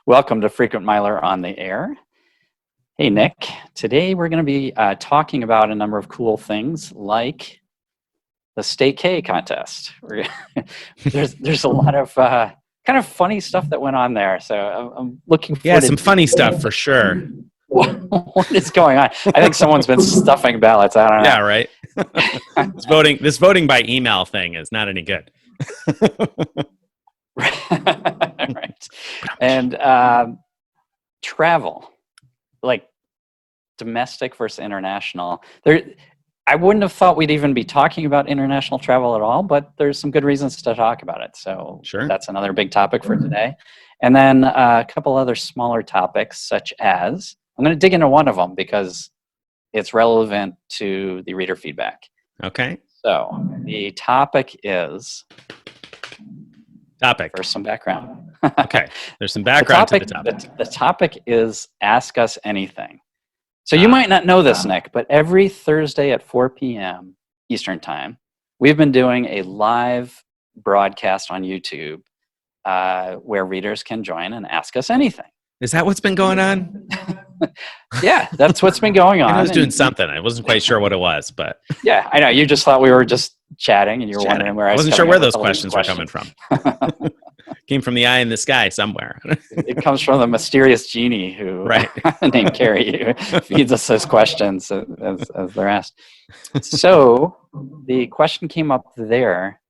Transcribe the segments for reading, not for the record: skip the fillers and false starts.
Welcome to Frequent Miler on the Air. Hey, Nick. Today we're going to be talking about a number of cool things like the StayCay contest. There's a lot of kind of funny stuff that went on there, so I'm looking forward to some funny stuff for sure. What is going on? I think someone's been stuffing ballots. I don't know. Yeah, right. This voting by email thing is not any good. Right. And travel, like domestic versus international. I wouldn't have thought we'd even be talking about international travel at all, but there's some good reasons to talk about it. So sure. That's another big topic for today. And then a couple other smaller topics, such as, I'm going to dig into one of them because it's relevant to the reader feedback. Okay. So the topic is... For some background. Okay. There's some background to the topic. The topic is Ask Us Anything. So you might not know this, Nick, but every Thursday at 4 p.m. Eastern Time, we've been doing a live broadcast on YouTube where readers can join and ask us anything. Is that what's been going on? Yeah, that's what's been going on. I was doing something. I wasn't quite sure what it was, but... Yeah, I know. You just thought we were just chatting and you were wondering where I wasn't sure where those questions were coming from. Came from the eye in the sky somewhere. It comes from the mysterious genie who, named Carrie, who feeds us those questions as they're asked. So the question came up there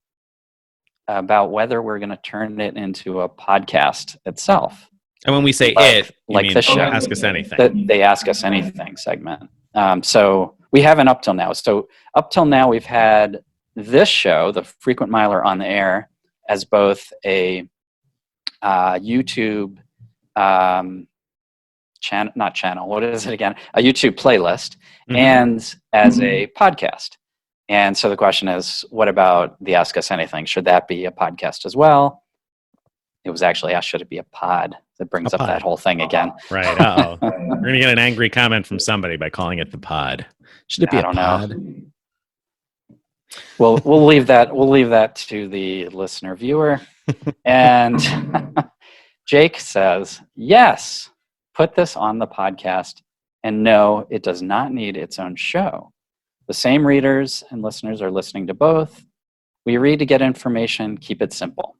about whether we're going to turn it into a podcast itself. And when we say like the show, Ask Us Anything. They Ask Us Anything segment. So we haven't up till now. So up till now, we've had this show, the Frequent Miler on the Air, as both a YouTube channel. What is it again? A YouTube playlist, and as a podcast. And so the question is, what about the Ask Us Anything? Should that be a podcast as well? It was actually asked, should it be a pod? That brings up that whole thing again. Right. Uh-oh. We're going to get an angry comment from somebody by calling it the pod. Should it be a pod? Well, we'll leave that to the listener viewer. And Jake says, yes, put this on the podcast. And no, it does not need its own show. The same readers and listeners are listening to both. We read to get information, keep it simple.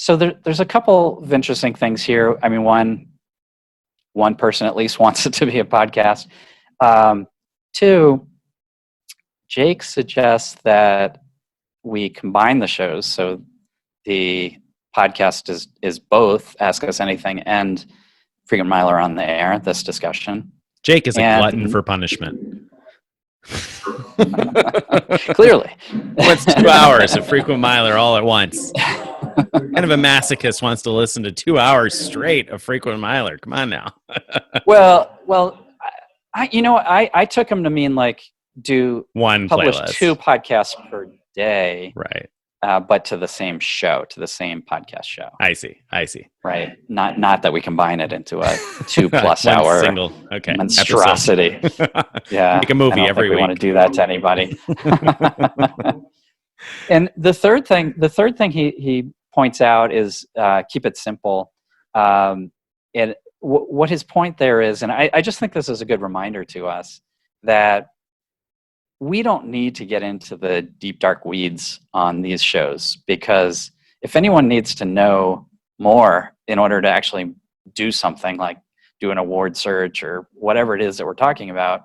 So there's a couple of interesting things here. I mean, one person at least wants it to be a podcast. Two, Jake suggests that we combine the shows. So the podcast is both Ask Us Anything and Frequent Miler on the Air, this discussion. Jake is a glutton for punishment. Clearly. What's 2 hours of Frequent Miler all at once? Kind of a masochist wants to listen to 2 hours straight of Frequent Miler. Come on now. well, I took him to mean like publish playlist. 2 podcasts per day, right? But to the same show, to the same podcast show. I see. Right, not that we combine it into a 2+ hour single monstrosity. Yeah, make a movie every week. We want to do that to anybody. And the third thing he points out is keep it simple. And what his point there is, and I just think this is a good reminder to us that we don't need to get into the deep, dark weeds on these shows, because if anyone needs to know more in order to actually do something like do an award search or whatever it is that we're talking about,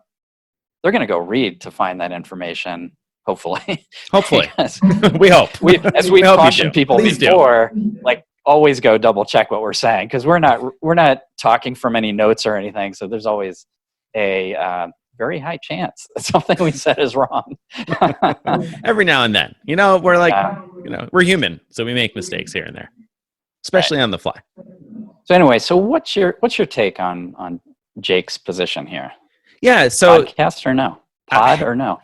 they're going to go read to find that information. Hopefully, we hope. As we cautioned people before, like always go double check what we're saying, because we're not talking from any notes or anything. So there's always a very high chance that something we said is wrong. Every now and then, we're like, we're human, so we make mistakes here and there, especially on the fly. So anyway, what's your take on Jake's position here? Yeah. So podcast or no? Pod or no?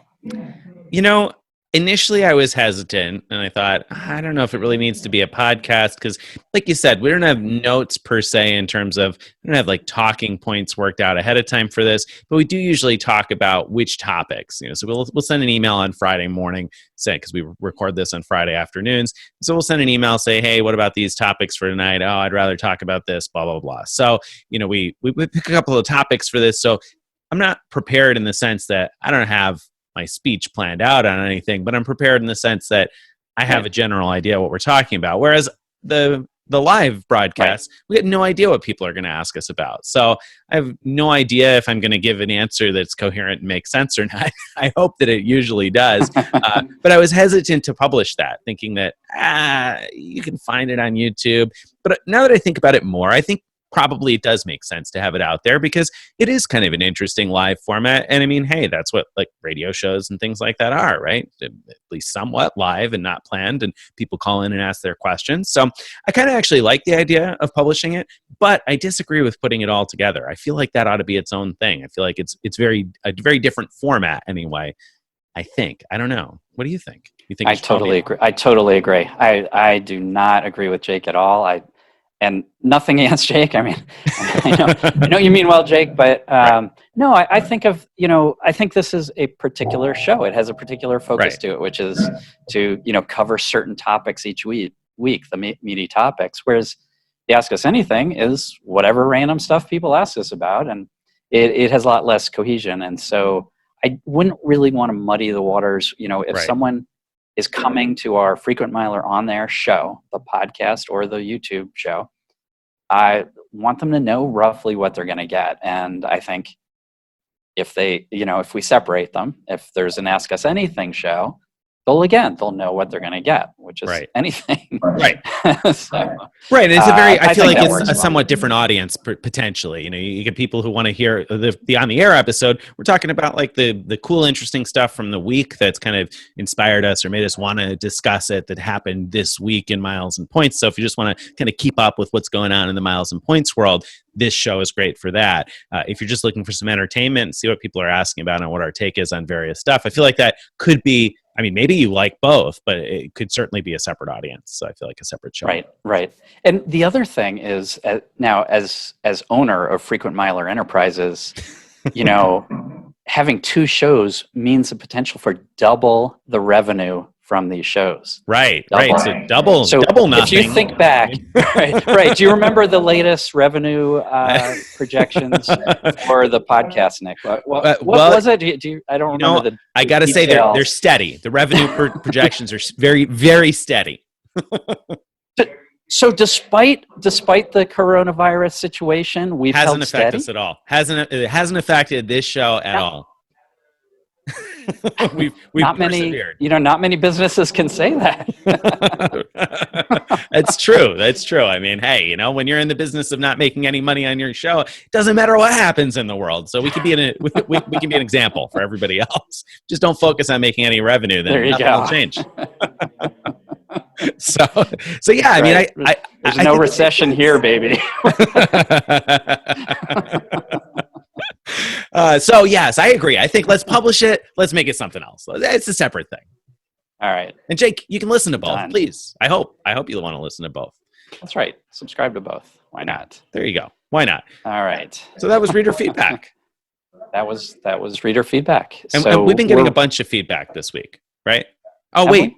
Initially, I was hesitant, and I thought, I don't know if it really needs to be a podcast because, like you said, we don't have notes per se in terms of, we don't have like talking points worked out ahead of time for this, but we do usually talk about which topics. So we'll send an email on Friday morning, say, because we record this on Friday afternoons. So we'll send an email, say, hey, what about these topics for tonight? Oh, I'd rather talk about this, blah blah blah. So we pick a couple of topics for this. So I'm not prepared in the sense that I don't have my speech planned out on anything, but I'm prepared in the sense that I have a general idea what we're talking about. Whereas the live broadcast, we have no idea what people are going to ask us about. So I have no idea if I'm going to give an answer that's coherent and makes sense or not. I hope that it usually does. But I was hesitant to publish that, thinking that you can find it on YouTube. But now that I think about it more, I think probably it does make sense to have it out there because it is kind of an interesting live format. And I mean, hey, that's what like radio shows and things like that are, right? At least somewhat live and not planned, and people call in and ask their questions. So I kind of actually like the idea of publishing it, but I disagree with putting it all together. I feel like that ought to be its own thing. I feel like it's a very different format anyway. I think. I don't know. What do you think? You think I totally agree. I totally agree. I do not agree with Jake at all. And nothing against Jake. I mean, I know you mean well, Jake, but no, I think I think this is a particular show. It has a particular focus to it, which is to, cover certain topics each week, the meaty topics. Whereas the Ask Us Anything is whatever random stuff people ask us about. And it has a lot less cohesion. And so I wouldn't really want to muddy the waters. If someone is coming to our frequent miler on their show, the podcast or the YouTube show, I want them to know roughly what they're going to get. And I think if if we separate them, if there's an Ask Us Anything show, they'll know what they're going to get, which is anything. Right. So, right. It's I feel like it's a somewhat well. different audience potentially. You get people who want to hear the on the air episode. We're talking about like the cool, interesting stuff from the week that's kind of inspired us or made us want to discuss it that happened this week in miles and points. So if you just want to kind of keep up with what's going on in the miles and points world, this show is great for that. If you're just looking for some entertainment and see what people are asking about and what our take is on various stuff, I feel like that could be, I mean, maybe you like both, but it could certainly be a separate audience. So I feel like a separate show. Right. And the other thing is now as owner of Frequent Miler Enterprises, having two shows means the potential for double the revenue from these shows. Right. So double nothing. If you think back, right. Do you remember the latest revenue projections for the podcast, Nick? What was it? I don't remember I got to say they're steady. The revenue projections are very, very steady. So despite the coronavirus situation, we've held steady. Hasn't affected us at all. It hasn't affected this show at all. we've persevered. Not many businesses can say that. That's true. I mean, hey, when you're in the business of not making any money on your show, it doesn't matter what happens in the world. So we can be we can be an example for everybody else. Just don't focus on making any revenue. Then nothing will change. So yeah. I mean, there's no recession here, baby. So yes, I agree. I think let's publish it. Let's make it something else. It's a separate thing. All right. And Jake, you can listen to both, please. I hope you'll want to listen to both. That's right. Subscribe to both. Why not? There you go. Why not? All right. So that was reader feedback. That was reader feedback. And we've been getting a bunch of feedback this week, right? Oh, wait.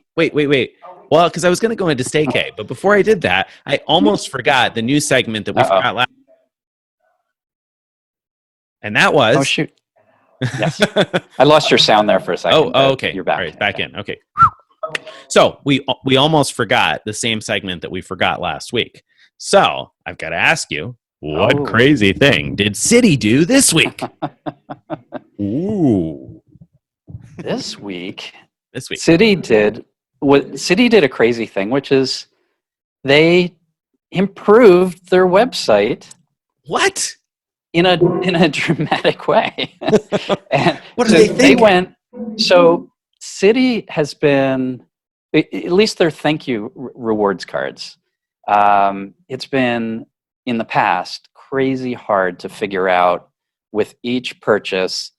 Well, because I was going to go into StayCay, but before I did that, I almost forgot the new segment that we forgot last. And that was... Oh, shoot. Yes. I lost your sound there for a second. Oh, okay. You're back. All right, back in. Okay. So we almost forgot the same segment that we forgot last week. So I've got to ask you, what crazy thing did Citi do this week? Ooh. This week, Citi did a crazy thing, which is they improved their website. What? In a dramatic way. And what do they think? So Citi has been, at least their thank you rewards cards. It's been in the past crazy hard to figure out with each purchase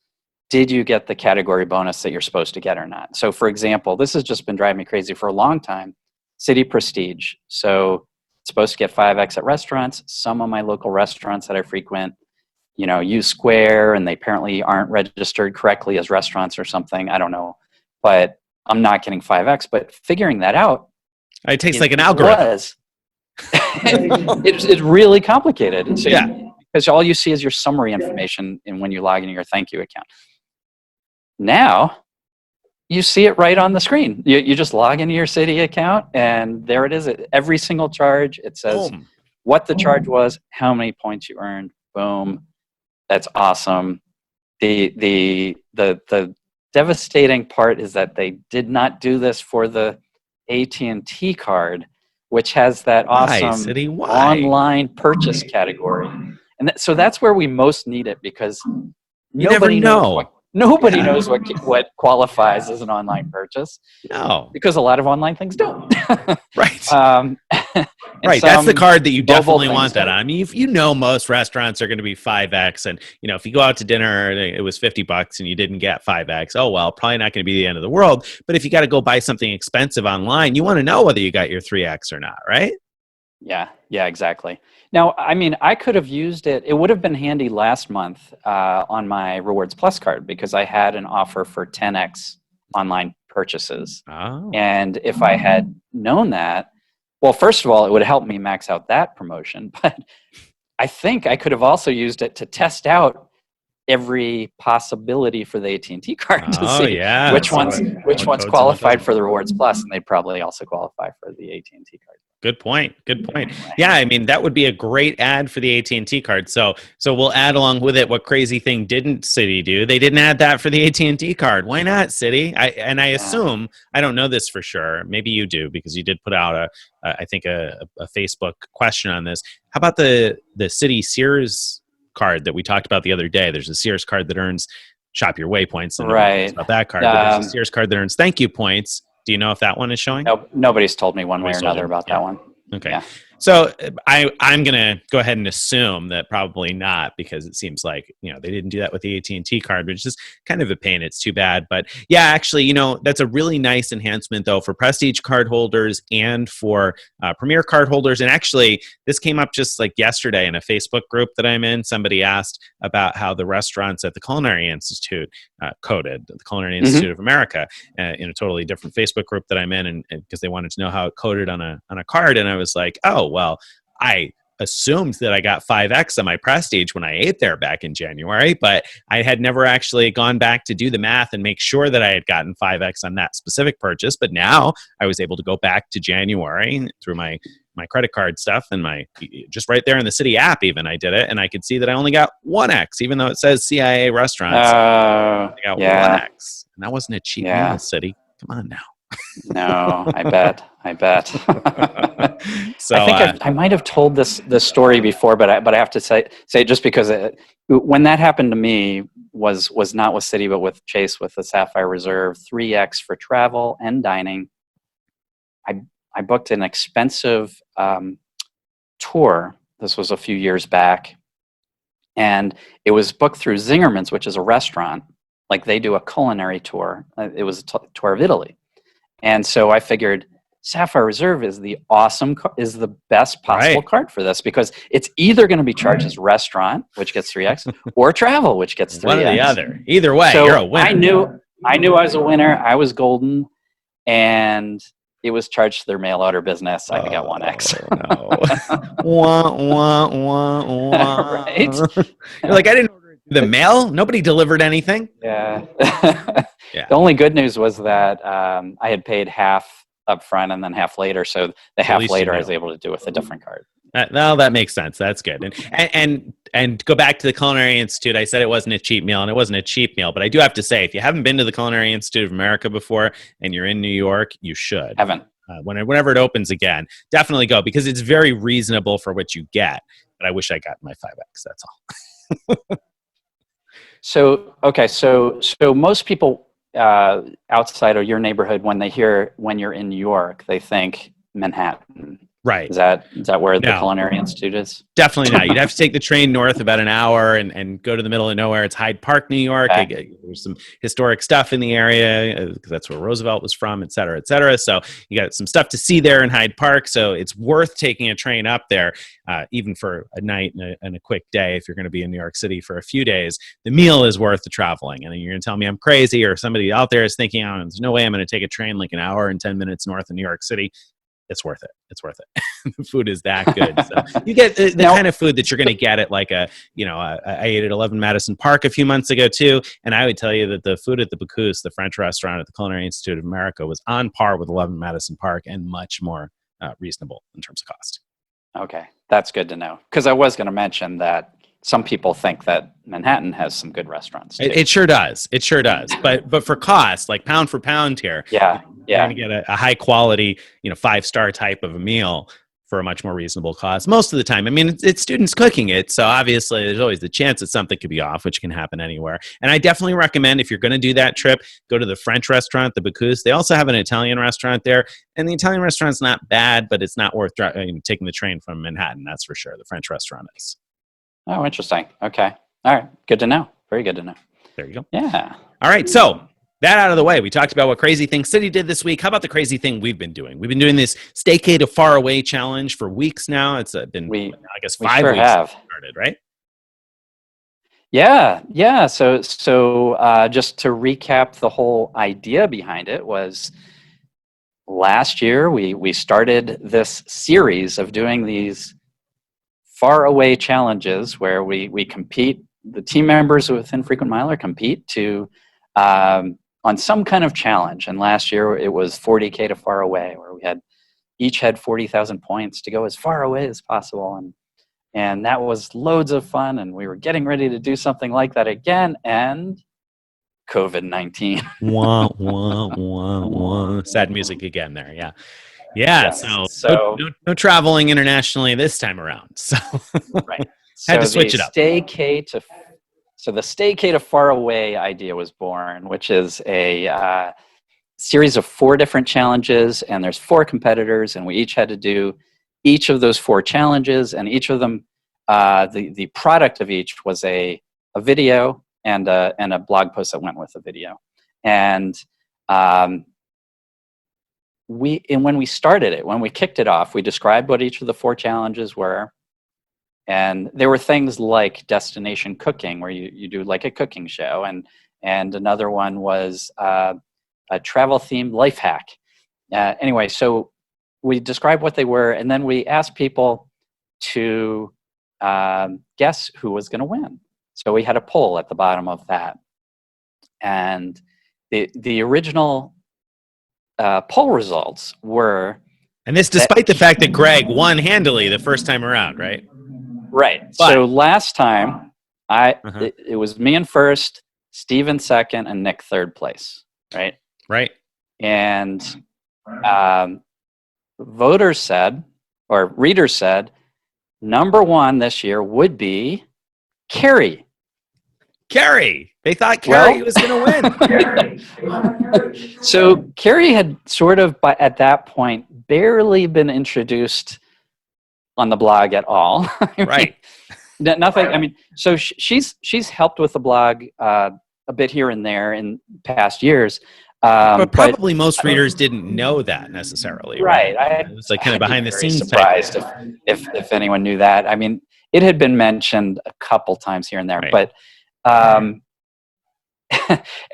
did you get the category bonus that you're supposed to get or not? So for example, this has just been driving me crazy for a long time. Citi Prestige. So it's supposed to get 5x at restaurants. Some of my local restaurants that I frequent, use Square, and they apparently aren't registered correctly as restaurants or something. I don't know. But I'm not getting 5x. But figuring that out, it takes like an algorithm. It's really complicated. So yeah. Because all you see is your summary information when you log into your thank you account. Now, you see it right on the screen. You just log into your Citi account, and there it is. Every single charge, it says what the charge was, how many points you earned. Boom. That's awesome. The devastating part is that they did not do this for the AT&T card, which has that awesome online purchase category. And so that's where we most need it, because nobody knows what qualifies as an online purchase. No. Because a lot of online things don't. Right. Right. That's the card that you definitely want that on. I mean, most restaurants are going to be 5x, and if you go out to dinner and it was $50 and you didn't get 5x, oh well, probably not going to be the end of the world. But if you got to go buy something expensive online, you want to know whether you got your 3x or not, right? Yeah, exactly. Now, I mean, I could have used it. It would have been handy last month on my Rewards Plus card, because I had an offer for 10x online purchases. Oh. And if I had known that, well, first of all, it would have helped me max out that promotion. But I think I could have also used it to test out every possibility for the AT&T card to see which ones qualified for the Rewards Plus, and they'd probably also qualify for the AT&T card. Good point. Yeah, I mean, that would be a great ad for the AT&T card. So we'll add along with it. What crazy thing didn't Citi do? They didn't add that for the AT&T card. Why not, Citi? I assume, I don't know this for sure. Maybe you do, because you did put out I think a Facebook question on this. How about the Citi Sears card that we talked about the other day? There's a Sears card that earns Shop Your Way points. And right. About that card. But there's a Sears card that earns Thank You points. Do you know if that one is showing? Nope, nobody's told me one way or another about that one. Okay. Yeah. So I'm going to go ahead and assume that probably not, because it seems like, they didn't do that with the AT&T card, which is kind of a pain. It's too bad. But yeah, actually, that's a really nice enhancement, though, for Prestige card holders and for Premier card holders. And actually, this came up just like yesterday in a Facebook group that I'm in. Somebody asked about how the restaurants at the Culinary Institute coded, the Culinary Institute of America, in a totally different Facebook group that I'm in, and because they wanted to know how it coded on a card. And I was like, oh, well, I assumed that I got 5x on my Prestige when I ate there back in January, but I had never actually gone back to do the math and make sure that I had gotten 5x on that specific purchase. But now I was able to go back to January through my credit card stuff and just right there in the Citi app. Even I did it, and I could see that I only got 1x, even though it says CIA restaurants. I got 1x, and that wasn't a cheap meal, Citi. Come on now. No, I bet. So I think I might have told this story before, but I have to say just because when that happened to me was not with Citi, but with Chase, with the Sapphire Reserve, 3x for travel and dining. I booked an expensive tour. This was a few years back, and it was booked through Zingerman's, which is a restaurant. Like, they do a culinary tour. It was a tour of Italy. And so I figured Sapphire Reserve is the best possible card for this, because it's either going to be charged as restaurant, which gets 3x, or travel, which gets 3x. One or the other. Either way, so you're a winner. I knew I was a winner. I was golden, and it was charged to their mail order business. I got 1x. No. Wah, wah, wah, wah. Right? You're like, I didn't order the mail. Nobody delivered anything. Yeah. The only good news was that I had paid half up front and then half later. So the half later I was able to do with a different card. No, that makes sense. That's good. And go back to the Culinary Institute. I said it wasn't a cheap meal, and it wasn't a cheap meal. But I do have to say, if you haven't been to the Culinary Institute of America before and you're in New York, you should. Haven't. Whenever it opens again, definitely go, because it's very reasonable for what you get. But I wish I got my 5x. That's all. So most people outside of your neighborhood, when they hear when you're in New York, they think Manhattan. Right. Is that where the No. Culinary Institute is? Definitely not. You'd have to take the train north about an hour and go to the middle of nowhere. It's Hyde Park, New York. Okay. There's some historic stuff in the area because that's where Roosevelt was from, et cetera, et cetera. So you got some stuff to see there in Hyde Park. So it's worth taking a train up there, even for a night and a quick day. If you're going to be in New York City for a few days, the meal is worth the traveling. And then you're going to tell me I'm crazy, or somebody out there is thinking, oh, there's no way I'm going to take a train like an hour and 10 minutes north of New York City. It's worth it. It's worth it. The food is that good. So you get the kind of food that you're going to get at like I ate at 11 Madison Park a few months ago too. And I would tell you that the food at the Bocuse, the French restaurant at the Culinary Institute of America, was on par with 11 Madison Park and much more reasonable in terms of cost. Okay, that's good to know. Because I was going to mention that some people think that Manhattan has some good restaurants too. It sure does. It sure does. But for cost, like pound for pound here, you're going to get a high quality, 5-star type of a meal for a much more reasonable cost most of the time. I mean, it's students cooking it, so obviously there's always the chance that something could be off, which can happen anywhere. And I definitely recommend, if you're going to do that trip, go to the French restaurant, the Bocuse. They also have an Italian restaurant there, and the Italian restaurant's not bad, but it's not worth taking the train from Manhattan, that's for sure. The French restaurant is. Oh, interesting. Okay. All right. Good to know. Very good to know. There you go. Yeah. All right. So that out of the way, we talked about what crazy things Citi did this week. How about the crazy thing we've been doing? We've been doing this StayCay to Far Away challenge for weeks now. It's been, I guess, 5 weeks started, right? Yeah. Yeah. So just to recap, the whole idea behind it was last year we started this series of doing these far away challenges where we compete. The team members within Frequent Miler compete to on some kind of challenge. And last year it was 40K to Far Away, where we each had 40,000 points to go as far away as possible. And that was loads of fun. And we were getting ready to do something like that again. And COVID-19. Wah, wah, wah, wah. Sad music again there. Yeah. Yeah. Yes. So no traveling internationally this time around. So right. Had to switch it up. So the StayCay to Far Away idea was born, which is a series of 4 different challenges, and there's 4 competitors, and we each had to do each of those 4 challenges, and each of them, the product of each was a video and a blog post that went with the video. And when we started it, when we kicked it off, we described what each of the 4 challenges were. And there were things like destination cooking, where you do like a cooking show, and another one was a travel themed life hack. Anyway, so we described what they were, and then we asked people to guess who was going to win. So we had a poll at the bottom of that, and the original poll results were. And this despite the fact that Greg won handily the first time around, right? Right. But, so last time, it was me in first, Steve in second, and Nick third place. Right. Right. And readers said, number 1 this year would be Carrie. Carrie. They thought Carrie was going to win. So Carrie had sort of, at that point, barely been introduced on the blog at all. Right. Nothing. I mean, so she's helped with the blog a bit here and there in past years. But probably most readers didn't know that necessarily. Right. It's like kind of behind the scenes. Surprised if anyone knew that. I mean, it had been mentioned a couple times here and there, right. But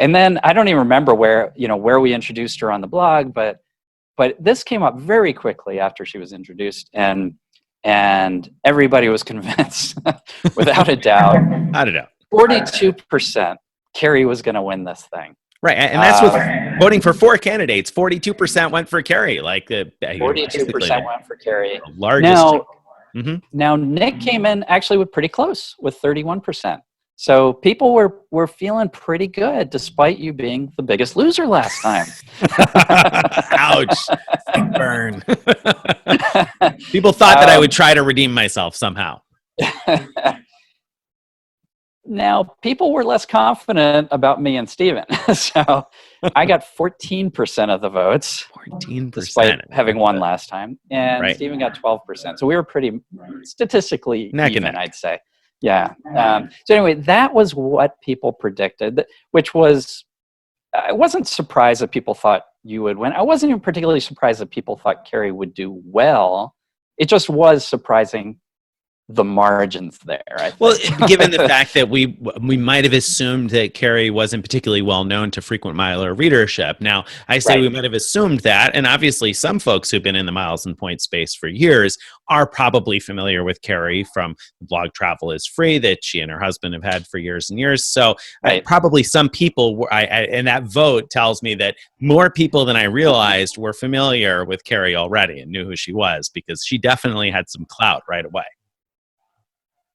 and then I don't even remember where we introduced her on the blog, but this came up very quickly after she was introduced, and everybody was convinced, without a doubt, 42% Carrie was going to win this thing. Right, and that's with voting for 4 candidates. 42% went for Carrie. 42% went for Carrie. Largest. Now Nick came in actually with pretty close, with 31%. So people were feeling pretty good, despite you being the biggest loser last time. Ouch! Burn. People thought that I would try to redeem myself somehow. Now, people were less confident about me and Steven. So I got 14% of the votes, 14%. despite having won last time. And Right. Steven got 12%. So we were pretty statistically Neck and even, neck. I'd say. Yeah. So anyway, that was what people predicted, which was, I wasn't surprised that people thought you would win. I wasn't even particularly surprised that people thought Carrie would do well. It just was surprising the margins there, I think. Well, given the fact that we might have assumed that Carrie wasn't particularly well known to frequent miler readership. Now, I say Right. we might have assumed that, and obviously some folks who've been in the miles and points space for years are probably familiar with Carrie from the blog Travel is Free that she and her husband have had for years and years. So Right. probably some people, and that vote tells me that more people than I realized were familiar with Carrie already and knew who she was, because she definitely had some clout right away.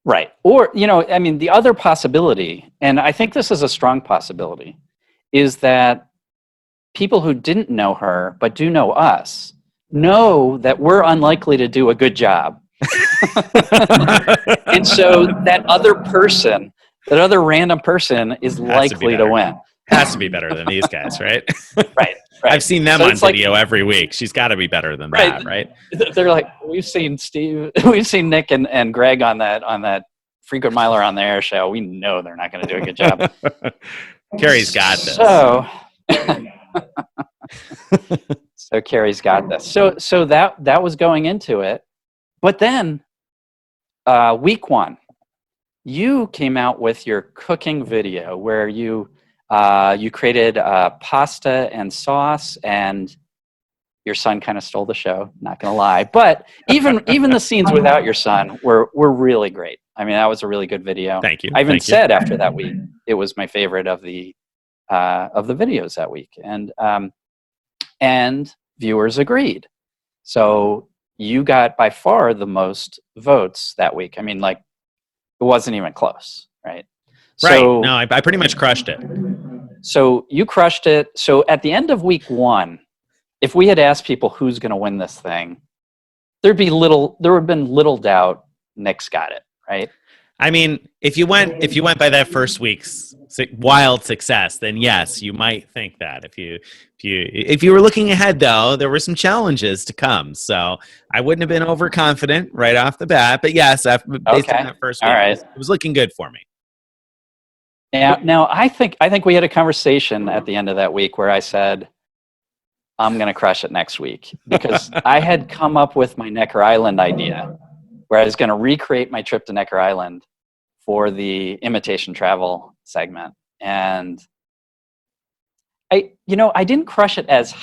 Right. Or, I mean, the other possibility, and I think this is a strong possibility, is that people who didn't know her but do know us know that we're unlikely to do a good job. And so that other random person is likely to win. Has to be better than these guys, right? Right. I've seen them So on it's like- video every week. She's got to be better than that, right? They're like, we've seen Nick and Greg on that frequent miler on the air show. We know they're not going to do a good job. Carrie's got this. So Carrie's got this. So that was going into it. But then week one, you came out with your cooking video where you created pasta and sauce, and your son kind of stole the show, not gonna lie. But even the scenes without your son were really great. I mean, that was a really good video. Thank you. I even said after that week it was my favorite of the videos that week, and viewers agreed. So you got by far the most votes that week. I mean, like, it wasn't even close, right? Right. So, no, I pretty much crushed it. So you crushed it. So at the end of week one, if we had asked people who's going to win this thing, there would have been little doubt Nick's got it, right? I mean, if you went by that first week's wild success, then yes, you might think that. If you were looking ahead, though, there were some challenges to come. So I wouldn't have been overconfident right off the bat. But yes, based on that first week, all right, it was looking good for me. Now I think we had a conversation at the end of that week where I said, I'm going to crush it next week, because I had come up with my Necker Island idea where I was going to recreate my trip to Necker Island for the Imitation Travel segment. And I didn't crush it as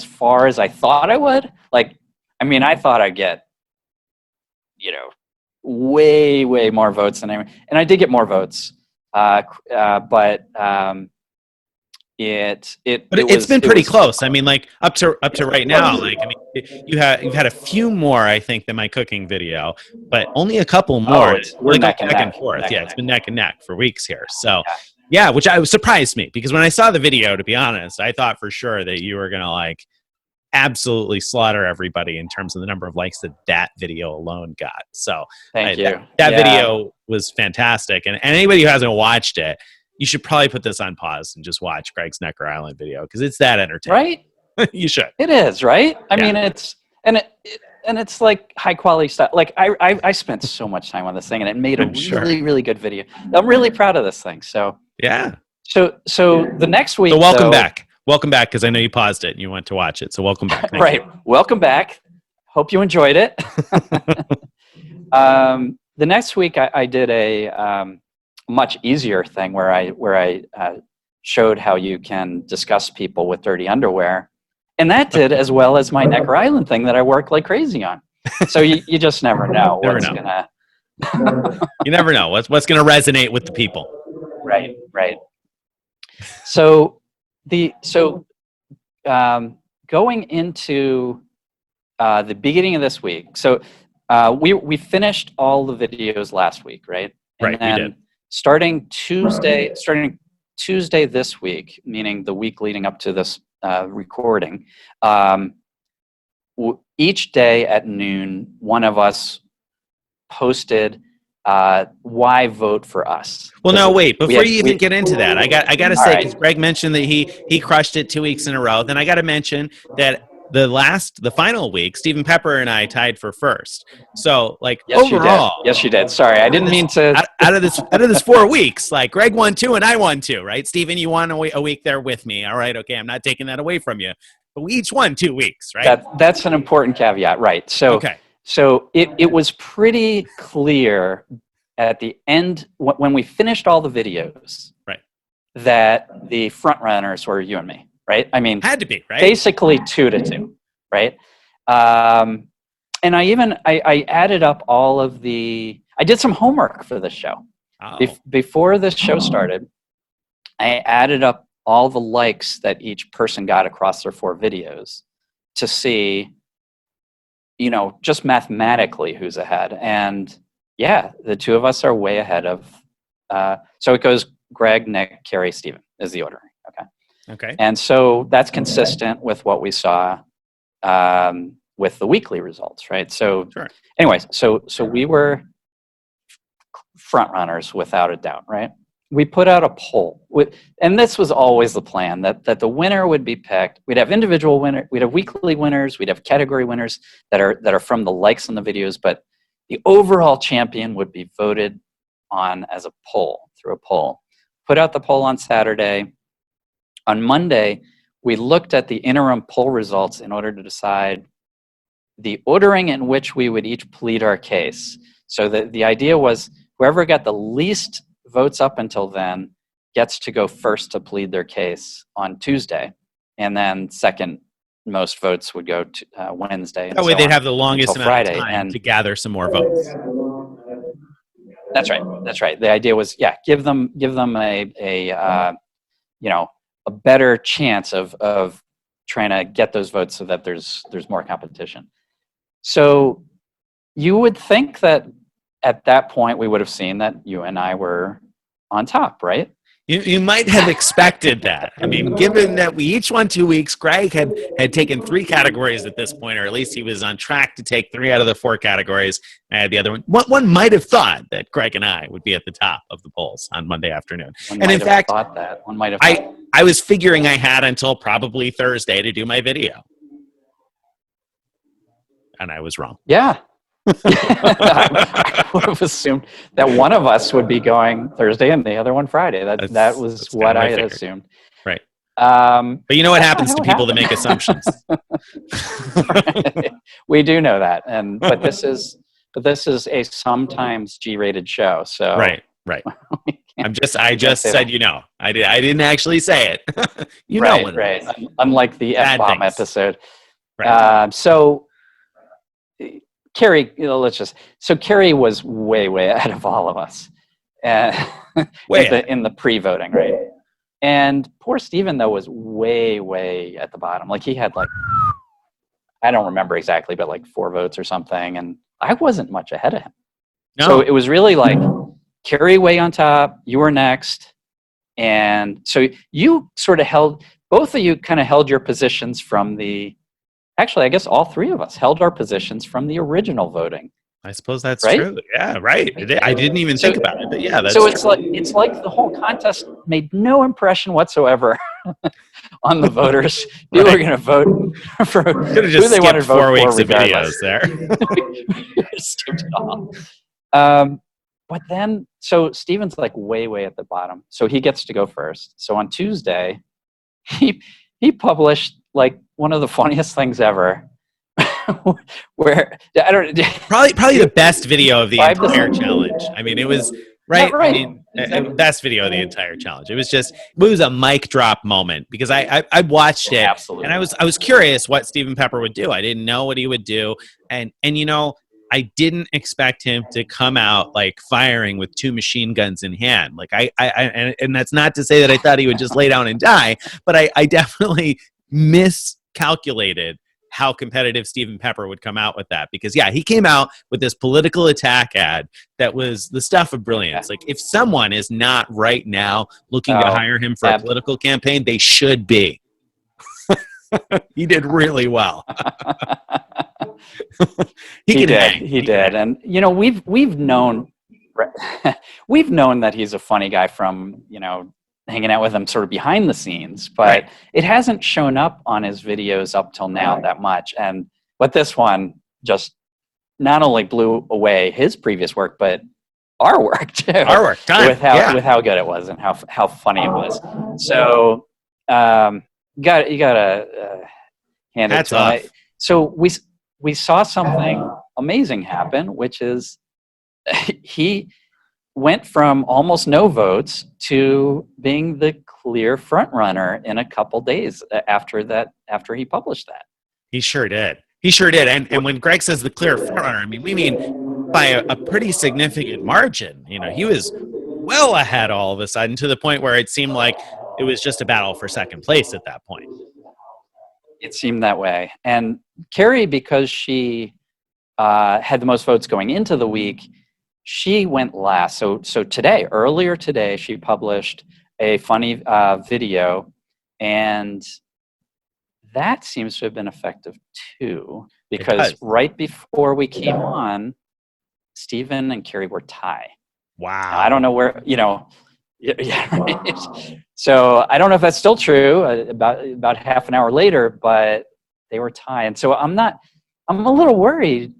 far as I thought I would. Like, I mean, I thought I'd get, way, way more votes than and I did get more votes. But it's been pretty close. I mean, like up to right now, like, I mean, you've had a few more, I think, than my cooking video, but only a couple more. We're neck and forth. It's been neck and neck for weeks here. So yeah, which surprised me, because when I saw the video, to be honest, I thought for sure that you were gonna like absolutely slaughter everybody in terms of the number of likes that video alone got. So thank you. That video was fantastic, and anybody who hasn't watched it, you should probably put this on pause and just watch Greg's Necker Island video, because it's that entertaining. Right? You should. It is, right? I mean, it's like high quality stuff. Like I spent so much time on this thing, and it made a really, really good video. I'm really proud of this thing. So yeah. So the next week. So welcome back, because I know you paused it and you went to watch it. So welcome back. Right. Welcome back. Hope you enjoyed it. The next week, I did a much easier thing where I showed how you can discuss people with dirty underwear, and that did as well as my Necker Island thing that I worked like crazy on. So you just never know what's gonna. You never know what's gonna resonate with the people. Right. So going into the beginning of this week, so we finished all the videos last week, right? And then we did. Starting Tuesday this week, meaning the week leading up to this recording, each day at noon, one of us posted why vote for us? Well, no, wait. Before you even we get into that, I got to all say, because right. Greg mentioned that he crushed it 2 weeks in a row. Then I got to mention that the final week, Stephen Pepper and I tied for first. So, like, Yes, you did. overall, Yes, you did. Sorry, I out of didn't this mean to. out of this 4 weeks, like Greg won 2 and I won 2, right? Stephen, you won a week there with me. All right, okay, I'm not taking that away from you, but we each won 2 weeks, right? That's an important caveat, right? Okay, So it was pretty clear at the end when we finished all the videos right. that the front runners were you and me, right? I mean, Had to be, right? basically 2-2, right? And I added up all of I did some homework for this show. Oh, Before this show started, I added up all the likes that each person got across their 4 videos to see, just mathematically who's ahead. And yeah, the 2 of us are way ahead of. So it goes Greg, Nick, Carrie, Steven is the ordering. Okay. okay. And so that's consistent with what we saw with the weekly results, right? So, Sure. anyways, so we were front runners without a doubt, right? We put out a poll, and this was always the plan that the winner would be picked. We'd have individual winners, we'd have weekly winners, we'd have category winners that are from the likes on the videos, but the overall champion would be voted on as a poll through a poll. Put out the poll on Saturday. On Monday, we looked at the interim poll results in order to decide the ordering in which we would each plead our case. So the idea was whoever got the least votes up until then gets to go first to plead their case on Tuesday, and then second most votes would go to Wednesday. And That way, so they'd on have the longest until amount of Friday. time And to gather some more votes. that's right. That's right. The idea was, give them a better chance of trying to get those votes so that there's more competition. So you would think that at that point we would have seen that you and I were on top, right? You might have expected that. I mean, given that we each won 2 weeks, Greg had taken 3 categories at this point, or at least he was on track to take 3 out of the 4 categories. I had the other one. One might have thought that Greg and I would be at the top of the polls on Monday afternoon. One And in might have fact, thought that. One might have. I was figuring I had until probably Thursday to do my video. And I was wrong. Yeah. I would have assumed that one of us would be going Thursday and the other one Friday. That was what I had assumed. Right. But you know what happens to people that make assumptions. We do know that, but this is a sometimes G-rated show. So right. I just said I didn't actually say it. Right. Unlike the F-bomb episode. Right. So Carrie, so Carrie was way ahead of all of us, in the pre-voting, right? And poor Steven, though, was way at the bottom. Like he had I don't remember exactly, but 4 votes or something, and I wasn't much ahead of him. No. So it was really Carrie way on top, you were next, and so you sort of both of you kind of held your positions from actually, I guess all 3 of us held our positions from the original voting. I suppose that's right? true. Yeah, right. I didn't even think about it, but yeah, that's so it's like the whole contest made no impression whatsoever on the voters. People are going to vote for who they want to vote 4 weeks of videos there. We skipped it all. But then, so Steven's way at the bottom, so he gets to go first. So on Tuesday, he published one of the funniest things ever. Where I don't probably the best video of the entire challenge. I mean, it was right. Right. I mean, best video of the entire challenge. It was a mic drop moment because I watched it. Absolutely. And I was curious what Stephen Pepper would do. I didn't know what he would do, and I didn't expect him to come out firing with 2 machine guns in hand. And that's not to say that I thought he would just lay down and die, but I definitely miscalculated how competitive Stephen Pepper would come out with that. Because, he came out with this political attack ad that was the stuff of brilliance. If someone is not right now looking to hire him for a political campaign, they should be. He did really well. He did. And, we've known we've known that he's a funny guy from, hanging out with him sort of behind the scenes, but Right. it hasn't shown up on his videos up till now that much. And what this one just not only blew away his previous work, but our work too. Our work done. With how good it was and how funny it was. So you gotta hand Hats it to him. off. So we saw something amazing happen, which is he went from almost no votes to being the clear front runner in a couple days after he published that. He sure did. He sure did. And when Greg says the clear front runner, I mean, we mean by a pretty significant margin. He was well ahead all of a sudden, to the point where it seemed like it was just a battle for second place at that point. It seemed that way. And Carrie, because she had the most votes going into the week, she went last. So earlier today, she published a funny video, and that seems to have been effective too, because right before we came on, Stephen and Carrie were tie. Wow. Now, I don't know where, yeah, right. So I don't know if that's still true about half an hour later, but they were tie. And so I'm a little worried,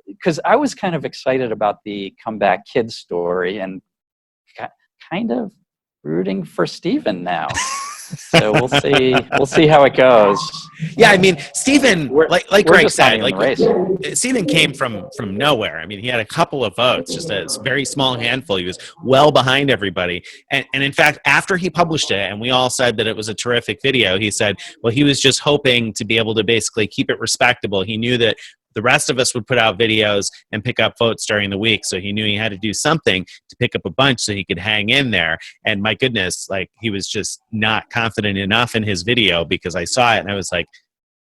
because I was kind of excited about the comeback kid story and kind of rooting for Stephen now. So we'll see how it goes. Yeah, I mean, Stephen, like Greg said, Stephen came from nowhere. I mean, he had a couple of votes, just a very small handful. He was well behind everybody. And in fact, after he published it, and we all said that it was a terrific video, he said, well, he was just hoping to be able to basically keep it respectable. He knew that the rest of us would put out videos and pick up votes during the week. So he knew he had to do something to pick up a bunch so he could hang in there. And my goodness, he was just not confident enough in his video, because I saw it and I was like,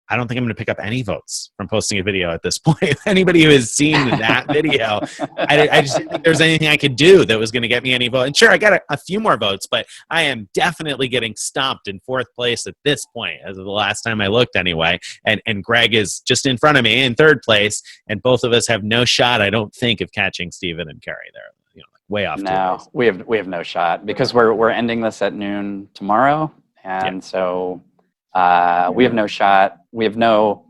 I don't think I'm going to pick up any votes from posting a video at this point. Anybody who has seen that video, I just didn't think there was anything I could do that was going to get me any vote. And sure, I got a few more votes, but I am definitely getting stomped in fourth place at this point, as of the last time I looked anyway. And Greg is just in front of me in third place, and both of us have no shot, I don't think, of catching Stephen and Carrie there. Way off. No, we have no shot, because we're ending this at noon tomorrow, and so we have no shot. We have no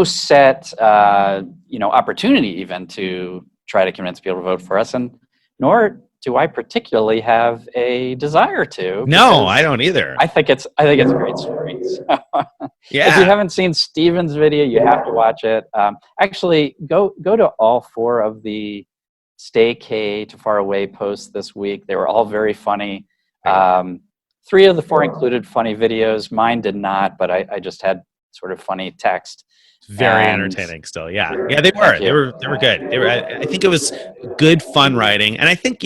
set opportunity even to try to convince people to vote for us, and nor do I particularly have a desire to. No, I don't either. I think it's a great story. So, yeah. If you haven't seen Stephen's video, you have to watch it. Actually, go to all 4 of the StayCay to Far Away posts this week. They were all very funny. 3 of the 4 included funny videos. Mine did not, but I just had sort of funny text. Very entertaining still. Yeah, they were. They were good. I think it was good fun writing. And I think,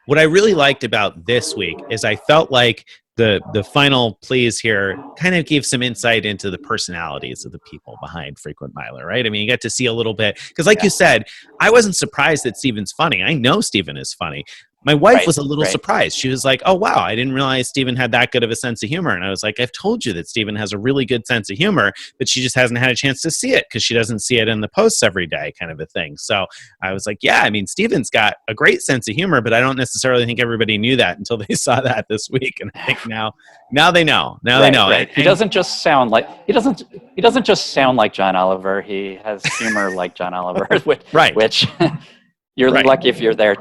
what I really liked about this week is I felt like the final pleas here kind of gave some insight into the personalities of the people behind Frequent Miler, right? I mean, you get to see a little bit, because like you said, I wasn't surprised that Stephen's funny. I know Stephen is funny. My wife was a little surprised. She was like, oh, wow, I didn't realize Stephen had that good of a sense of humor. And I was like, I've told you that Stephen has a really good sense of humor, but she just hasn't had a chance to see it because she doesn't see it in the posts every day, kind of a thing. So I was like, yeah, I mean, Stephen's got a great sense of humor, but I don't necessarily think everybody knew that until they saw that this week. And I think now they know. Now they know. Right. He doesn't just sound like John Oliver. He has humor like John Oliver, which you're lucky if you're there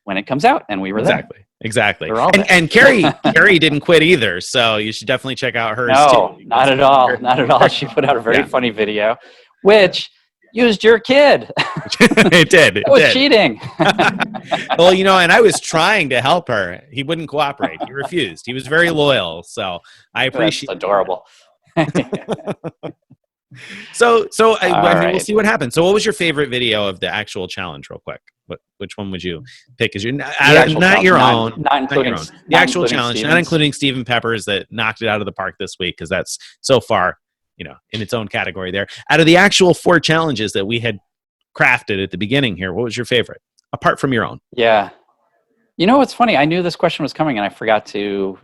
when it comes out, and we were there. Exactly. And Carrie didn't quit either, so you should definitely check out hers too. No, not at all. She put out a very funny video, which used your kid. It did. It was cheating. Well, and I was trying to help her. He wouldn't cooperate. He refused. He was very loyal, so I appreciate. That's adorable. So we'll see what happens. So what was your favorite video of the actual challenge, real quick? Which one would you pick as your not your own, not including the actual challenge, not including Stephen Peppers that knocked it out of the park this week, because that's so far, in its own category there. Out of the actual 4 challenges that we had crafted at the beginning here, what was your favorite, apart from your own? Yeah. What's funny? I knew this question was coming, and I forgot to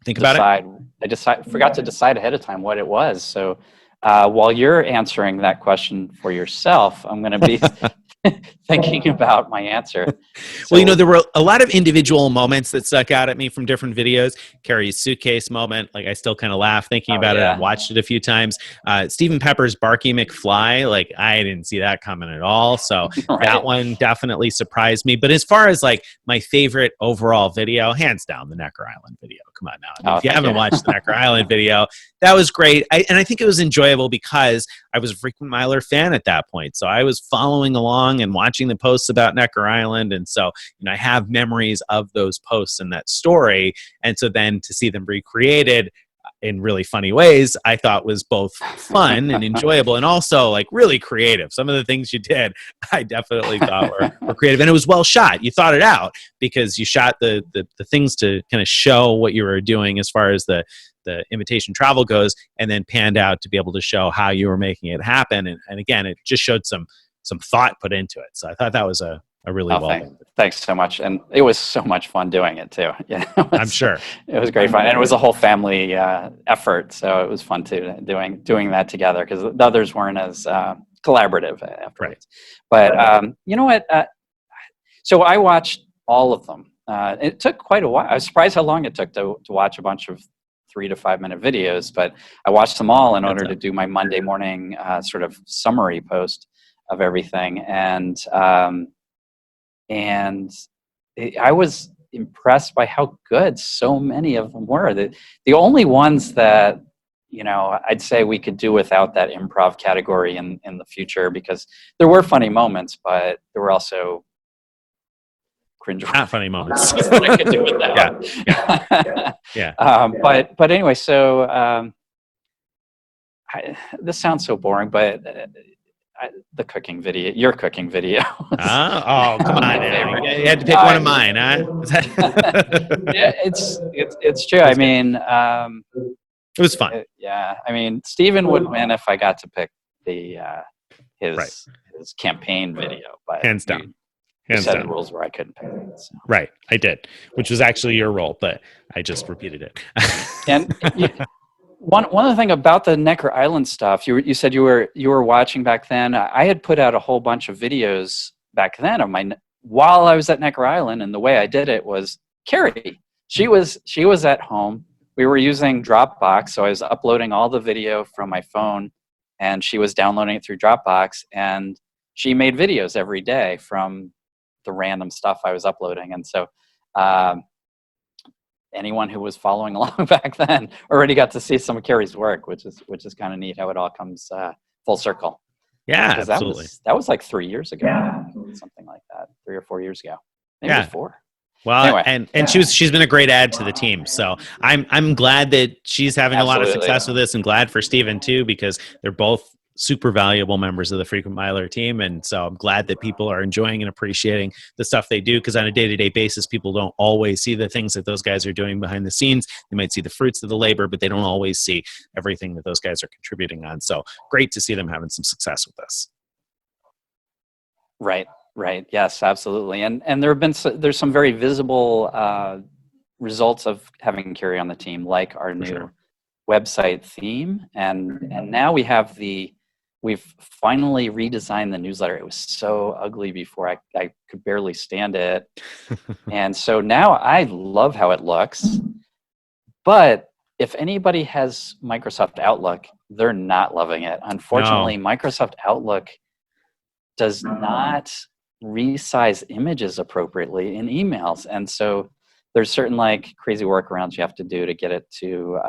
about it. I forgot to decide ahead of time what it was. So while you're answering that question for yourself, I'm going to be thinking about my answer. Well, So there were a lot of individual moments that stuck out at me from different videos. Carrie's suitcase moment, like I still kind of laugh thinking about it. I've watched it a few times. Stephen Pepper's Barky McFly, like I didn't see that coming at all. So right. that one definitely surprised me. But as far as like my favorite overall video, hands down, the Necker Island video. Come on now. I mean, if you haven't watched the Necker Island video, that was great. And I think it was enjoyable because I was a frequent miler fan at that point. So I was following along and watching the posts about Necker Island. And so, I have memories of those posts and that story. And so then to see them recreated in really funny ways, I thought was both fun and enjoyable and also like really creative. Some of the things you did, I definitely thought were creative. And it was well shot. You thought it out because you shot the things to kind of show what you were doing as far as the invitation travel goes, and then panned out to be able to show how you were making it happen. And again, it just showed some thought put into it. So I thought that was a really thanks so much, and it was so much fun doing it too. Yeah, I'm sure it was great fun, and it was a whole family effort. So it was fun too doing that together because the others weren't as collaborative afterwards. Right. But you know what? So I watched all of them. It took quite a while. I was surprised how long it took to watch a bunch of 3 to 5 minute videos, but I watched them all in order to do my Monday morning sort of summary post of everything, and I was impressed by how good so many of them were. The only ones that I'd say we could do without that improv category in the future, because there were funny moments, but there were also cringe. Not funny moments. I could do without. Yeah. But anyway, so this sounds so boring, but the cooking video, your cooking video. Oh, come on! You had to pick one of mine, huh? Yeah, it's true. I mean, it was fun. I mean, Steven would win if I got to pick his campaign video, but hands down. You said the rules where I couldn't pick it. So. Right, I did, which was actually your role, but I just repeated it. And one other thing about the Necker Island stuff, you said you were watching back then. I had put out a whole bunch of videos back then of while I was at Necker Island, and the way I did it was Carrie. She was at home. We were using Dropbox, so I was uploading all the video from my phone, and she was downloading it through Dropbox, and she made videos every day from the random stuff I was uploading. And so anyone who was following along back then already got to see some of Carrie's work, which is kind of neat how it all comes full circle. Yeah, absolutely. That was like 3 years ago, something like that, 3 or 4 years ago, maybe 4. Well, anyway, and she's been a great add to the team. So I'm glad that she's having a lot of success with this, and glad for Steven too, because they're both super valuable members of the Frequent Miler team. And so I'm glad that people are enjoying and appreciating the stuff they do, because on a day-to-day basis, people don't always see the things that those guys are doing behind the scenes. They might see the fruits of the labor, but they don't always see everything that those guys are contributing on. So great to see them having some success with this. Right. Yes, absolutely. And there's some very visible results of having Carrie on the team, like our new website theme. And now we've finally redesigned the newsletter. It was so ugly before. I could barely stand it. And so now I love how it looks. But if anybody has Microsoft Outlook, they're not loving it. Unfortunately, Microsoft Outlook does not resize images appropriately in emails. And so there's certain crazy workarounds you have to do to get it to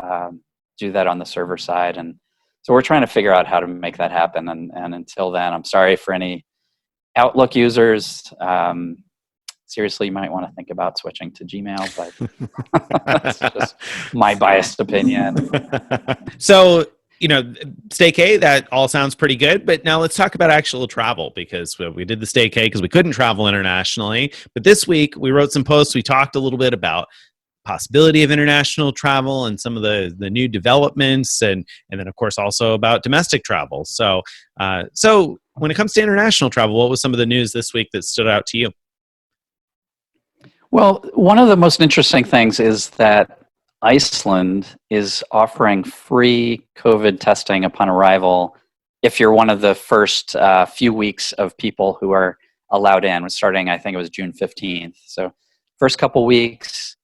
do that on the server side. And so we're trying to figure out how to make that happen. And until then, I'm sorry for any Outlook users. Seriously, you might want to think about switching to Gmail, but that's just my biased opinion. So, StayCay, that all sounds pretty good. But now let's talk about actual travel, because we did the StayCay because we couldn't travel internationally. But this week we wrote some posts. We talked a little bit about possibility of international travel and some of the new developments, and then of course also about domestic travel. So when it comes to international travel, what was some of the news this week that stood out to you? Well, one of the most interesting things is that Iceland is offering free COVID testing upon arrival if you're one of the first few weeks of people who are allowed in. Was starting, I think it was June 15th. So first couple weeks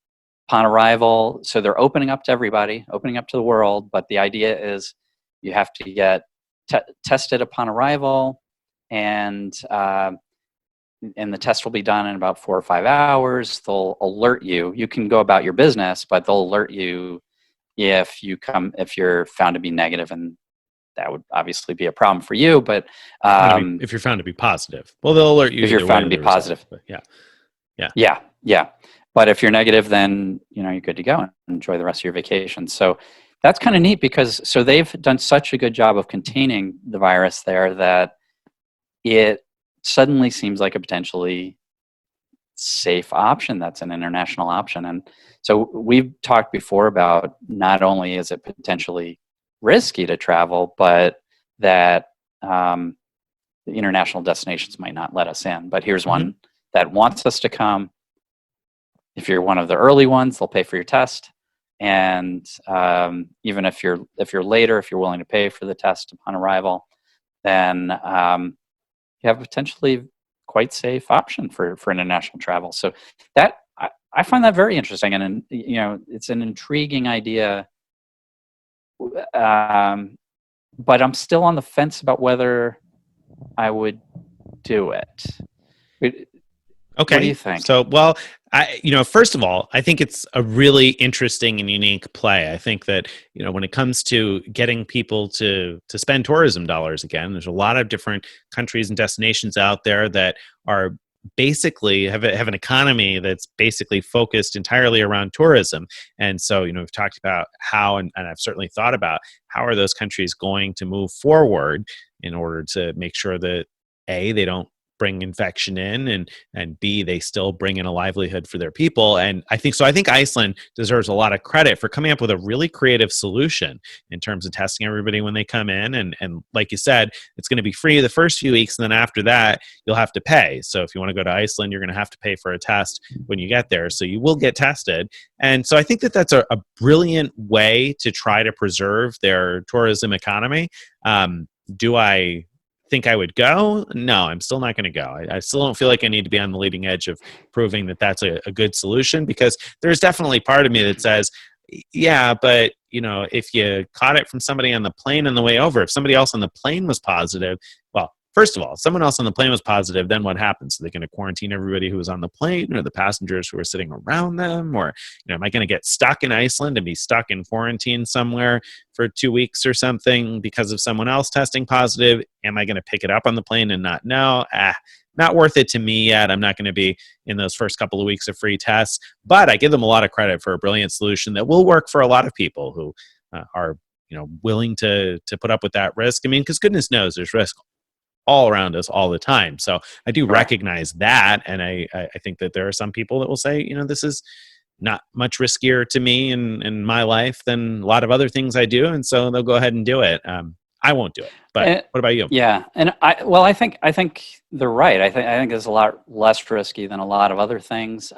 upon arrival. So they're opening up to everybody, opening up to the world. But the idea is you have to get tested upon arrival, and the test will be done in about 4 or 5 hours. They'll alert you. You can go about your business, but they'll alert you if you're found to be negative, and that would obviously be a problem for you. But If you're found to be positive, well, they'll alert you if you're either way found to to the be result. positive, But yeah. yeah. But if you're negative, then you're good to go and enjoy the rest of your vacation. So that's kind of neat, because they've done such a good job of containing the virus there that it suddenly seems like a potentially safe option. That's an international option. And so we've talked before about, not only is it potentially risky to travel, but that the international destinations might not let us in. But here's one that wants us to come. If you're one of the early ones, they'll pay for your test. And even if you're later, if you're willing to pay for the test upon arrival, then you have a potentially quite safe option for international travel. So that I find that very interesting, and it's an intriguing idea. But I'm still on the fence about whether I would do it. Okay. What do you think? So, well, first of all, I think it's a really interesting and unique play. I think that, when it comes to getting people to spend tourism dollars again, there's a lot of different countries and destinations out there that are basically have an economy that's basically focused entirely around tourism. And so, we've talked about how, and I've certainly thought about how are those countries going to move forward in order to make sure that A, they don't bring infection in, and B, they still bring in a livelihood for their people. And I think Iceland deserves a lot of credit for coming up with a really creative solution in terms of testing everybody when they come in. And like you said, it's going to be free the first few weeks, and then after that, you'll have to pay. So if you want to go to Iceland, you're going to have to pay for a test when you get there. So you will get tested. And so I think that that's a brilliant way to try to preserve their tourism economy. Do I think I would go? No, I'm still not going to go. I still don't feel like I need to be on the leading edge of proving that that's a good solution, because there's definitely part of me that says, yeah, but if you caught it from somebody on the plane on the way over, if somebody else on the plane was positive, well, first of all, someone else on the plane was positive, then what happens? Are they going to quarantine everybody who was on the plane, or the passengers who were sitting around them? Or, am I going to get stuck in Iceland and be stuck in quarantine somewhere for 2 weeks or something because of someone else testing positive? Am I going to pick it up on the plane and not know? Not worth it to me yet. I'm not going to be in those first couple of weeks of free tests, but I give them a lot of credit for a brilliant solution that will work for a lot of people who are, willing to put up with that risk. I mean, because goodness knows there's risk all around us all the time. So I do recognize that. And I think that there are some people that will say, this is not much riskier to me in my life than a lot of other things I do. And so they'll go ahead and do it. I won't do it. But what about you? Yeah. And I think they're right. I think it's a lot less risky than a lot of other things.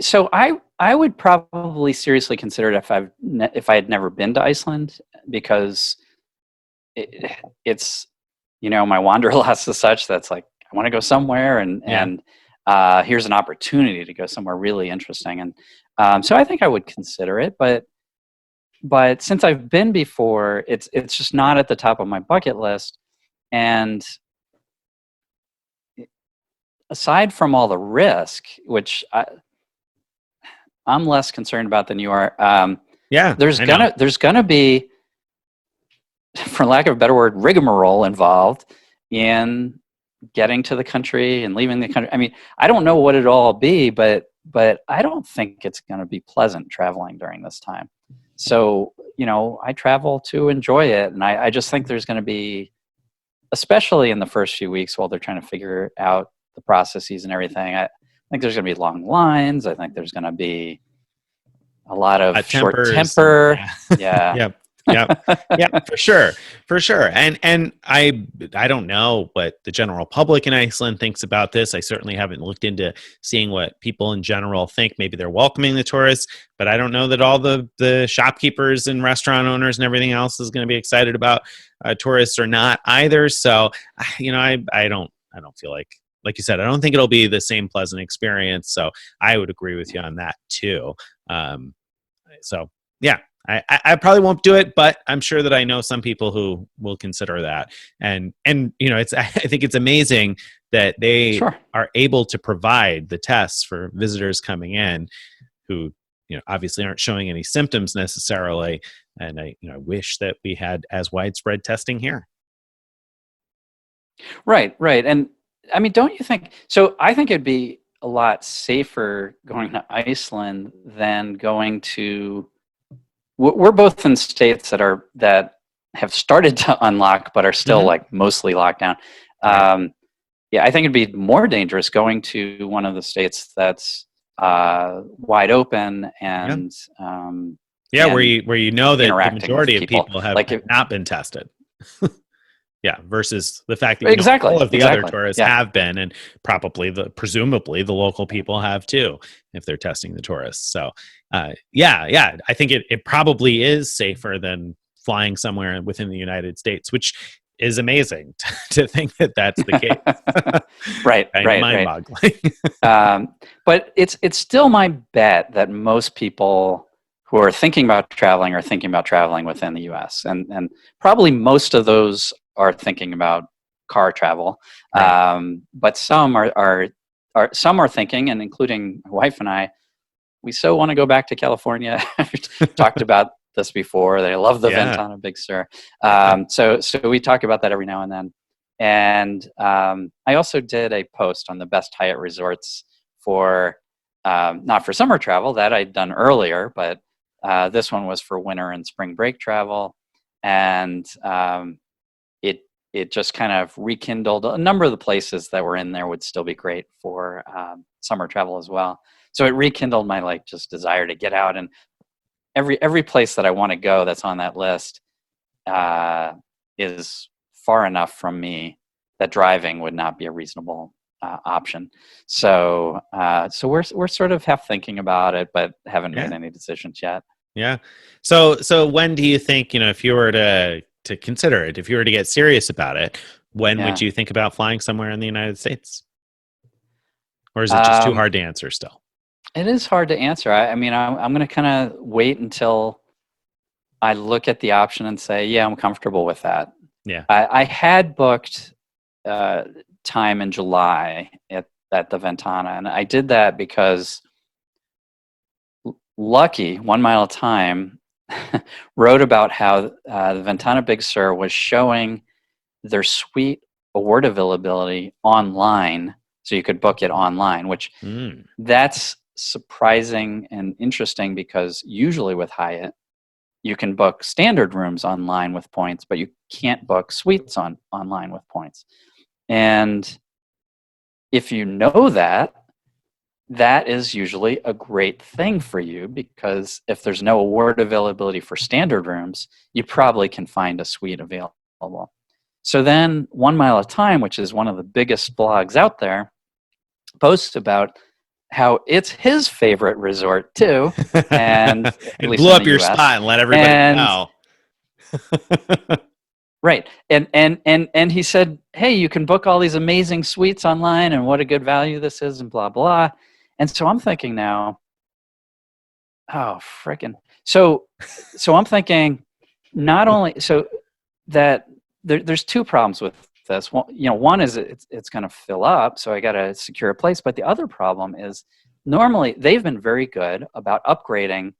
So I would probably seriously consider it if I had never been to Iceland, because it's my wanderlust is such that's like, I want to go somewhere, and here's an opportunity to go somewhere really interesting, and so I think I would consider it, but since I've been before, it's just not at the top of my bucket list. And aside from all the risk, which I'm less concerned about than you are, there's gonna be, for lack of a better word, rigmarole involved in getting to the country and leaving the country. I mean, I don't know what it'll all be, but I don't think it's going to be pleasant traveling during this time. So, I travel to enjoy it. And I just think there's going to be, especially in the first few weeks while they're trying to figure out the processes and everything, I think there's going to be long lines. I think there's going to be a lot of short temper. Yeah. Yeah. Yeah, yeah, for sure. And I don't know what the general public in Iceland thinks about this. I certainly haven't looked into seeing what people in general think. Maybe they're welcoming the tourists, but I don't know that all the shopkeepers and restaurant owners and everything else is going to be excited about tourists or not either. So, I don't feel like you said, I don't think it'll be the same pleasant experience. So I would agree with you on that too. Um, so yeah, I probably won't do it, but I'm sure that I know some people who will consider that. And it's I think it's amazing that they Sure. are able to provide the tests for visitors coming in who obviously aren't showing any symptoms necessarily. And I wish that we had as widespread testing here. Right, right. And I mean, don't you think so? I think it'd be a lot safer going to Iceland than going to. We're both in states that have started to unlock, but are still Hmm. like mostly locked down. Right. Um, yeah, I think it'd be more dangerous going to one of the states that's wide open Yeah. um, Yeah, where and you know that the interacting with majority of people. people have Like, if, not been tested. Yeah, versus the fact that exactly, all of the other exactly. tourists Yeah. have been, and presumably the local people have too, if they're testing the tourists. So, yeah, I think it probably is safer than flying somewhere within the United States, which is amazing to think that that's the case. Right, Kind of right, mind right. boggling. But it's still my bet that most people who are thinking about traveling are thinking about traveling within the U.S. and probably most of those are thinking about car travel. Right. But some are thinking, and including my wife and I, we so want to go back to California. We've talked about this before. They love the Yeah. Ventana Big Sur. Yeah. So we talk about that every now and then. And I also did a post on the best Hyatt resorts for not for summer travel that I'd done earlier, but this one was for winter and spring break travel, and it it just kind of rekindled a number of the places that were in there would still be great for summer travel as well. So it rekindled my like just desire to get out, and every place that I want to go that's on that list uh, is far enough from me that driving would not be a reasonable option. So we're sort of half thinking about it, but haven't made Yeah. any decisions yet. Yeah. So when do you think, if you were to consider it, if you were to get serious about it, when would Yeah. you think about flying somewhere in the United States? Or is it just too Um, hard to answer still? it is hard to answer. I mean, I'm going to kind of wait until I look at the option and say, yeah, I'm comfortable with that. Yeah. I had booked uh, time in July at the Ventana, and I did that because Lucky 1 Mile Time wrote about how the Ventana Big Sur was showing their suite award availability online, so you could book it online, which Mm. that's surprising and interesting because usually with Hyatt you can book standard rooms online with points, but you can't book suites online with points. And if you know that, that is usually a great thing for you because if there's no award availability for standard rooms, you probably can find a suite available. So then 1 Mile at a Time, which is one of the biggest blogs out there, posts about how it's his favorite resort too, and at And least blew in up the your US. spot and let everybody And know. right. And he said, "Hey, you can book all these amazing suites online and what a good value this is and blah blah." And so I'm thinking now, oh, freaking. So I'm thinking not only so that there's two problems with this. One is it's going to fill up, so I got to secure a place, but the other problem is normally they've been very good about upgrading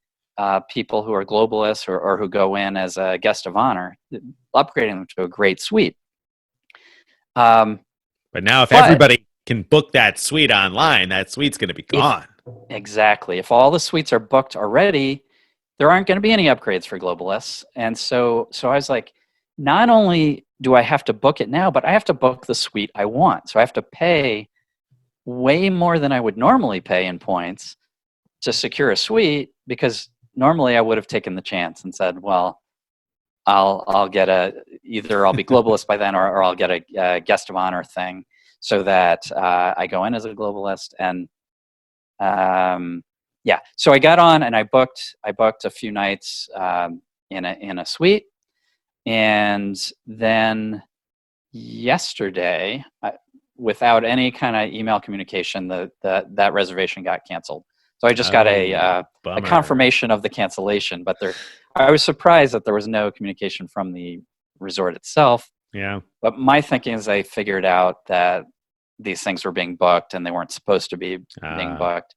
people who are globalists or who go in as a guest of honor, upgrading them to a great suite. Um, But now if but everybody can book that suite online, that suite's going to be if gone. exactly, if all the suites are booked already, there aren't going to be any upgrades for globalists. And so I was like, not only do I have to book it now, but I have to book the suite I want. So I have to pay way more than I would normally pay in points to secure a suite because normally I would have taken the chance and said, well, I'll get either I'll be globalist by then, or I'll get a guest of honor thing, so that I go in as a globalist. And yeah, so I got on and I booked a few nights in a suite, and then yesterday, without any kind of email communication, that reservation got canceled. So I just got a bummer. confirmation of the cancellation, but I was surprised that there was no communication from the resort itself. Yeah. But my thinking is they figured out that these things were being booked and they weren't supposed to be being booked.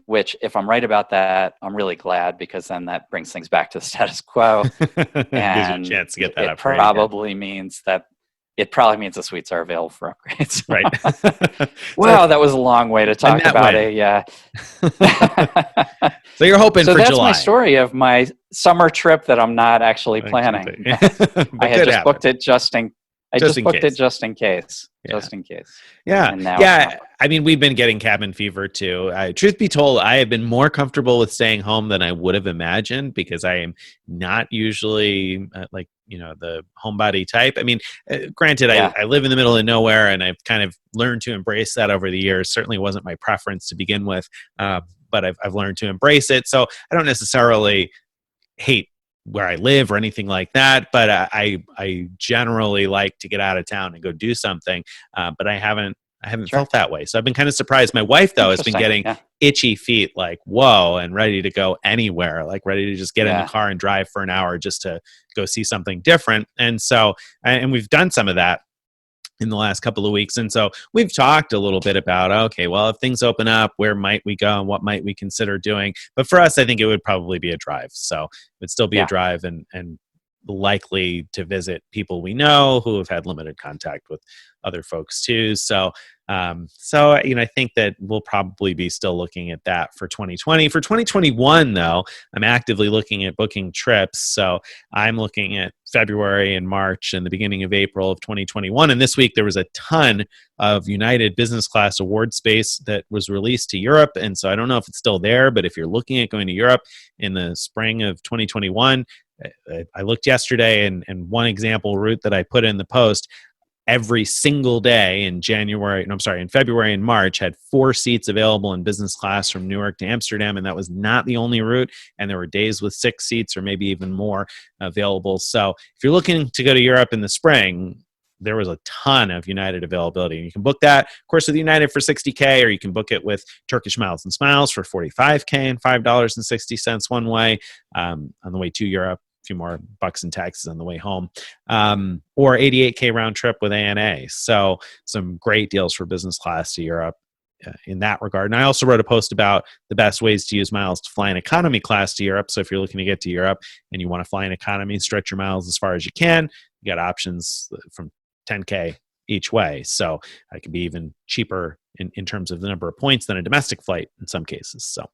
Which, if I'm right about that, I'm really glad, because then that brings things back to the status quo. Gives And you a chance to get that it upgrade probably means the suites are available for upgrades. right. Wow, that was a long way to talk about So you're hoping so for that's July. my story of my summer trip that I'm not actually planning. I had just booked it just in case. Just in case. Yeah. And now yeah. I mean, we've been getting cabin fever too. Truth be told, I have been more comfortable with staying home than I would have imagined, because I am not usually the homebody type. I mean, granted, I live in the middle of nowhere, and I've kind of learned to embrace that over the years. Certainly wasn't my preference to begin with, but I've learned to embrace it. So I don't necessarily hate where I live or anything like that, but I generally like to get out of town and go do something. But I haven't felt that way. So I've been kind of surprised. My wife, though, has been getting itchy feet, like, whoa, and ready to go anywhere, like ready to just get in the car and drive for an hour just to go see something different. And so, and we've done some of that in the last couple of weeks. And so we've talked a little bit about, okay, well, if things open up, where might we go and what might we consider doing? But for us, I think it would probably be a drive. So it would still be a drive, and likely to visit people we know who have had limited contact with other folks too. So I think that we'll probably be still looking at that for 2020. For 2021, though, I'm actively looking at booking trips. So I'm looking at February and March and the beginning of April of 2021. And this week there was a ton of United business class award space that was released to Europe. And so I don't know if it's still there, but if you're looking at going to Europe in the spring of 2021, I looked yesterday, and one example route that I put in the post, every single day in February and March, had 4 seats available in business class from Newark to Amsterdam. And that was not the only route. And there were days with 6 seats or maybe even more available. So if you're looking to go to Europe in the spring, there was a ton of United availability. And you can book that, of course, with United for $60K, or you can book it with Turkish Miles and Smiles for $45K and $5.60 one way on the way to Europe. Few more bucks and taxes on the way home, or $88K round trip with ANA. So some great deals for business class to Europe in that regard. And I also wrote a post about the best ways to use miles to fly in economy class to Europe. So if you're looking to get to Europe and you want to fly in economy, stretch your miles as far as you can, you got options from 10K each way. So it can be even cheaper in terms of the number of points than a domestic flight in some cases. So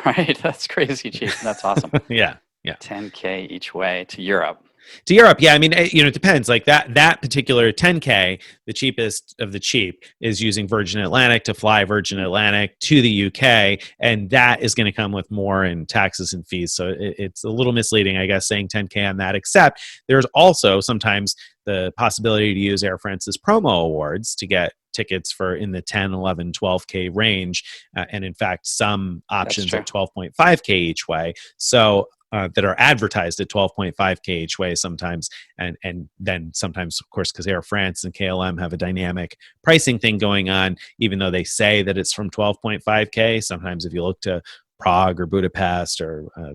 right, that's crazy cheap. That's awesome. Yeah. 10K each way to Europe. Yeah. I mean, it depends. Like that particular 10K, the cheapest of the cheap, is using Virgin Atlantic to fly Virgin Atlantic to the UK. And that is going to come with more in taxes and fees. So it's a little misleading, I guess, saying 10K on that, except there's also sometimes the possibility to use Air France's promo awards to get tickets for in the 10, 11, 12K range. And in fact, some options at 12.5K each way. So that are advertised at 12.5K each way sometimes. And then sometimes, of course, because Air France and KLM have a dynamic pricing thing going on, even though they say that it's from 12.5K, sometimes if you look to Prague or Budapest or a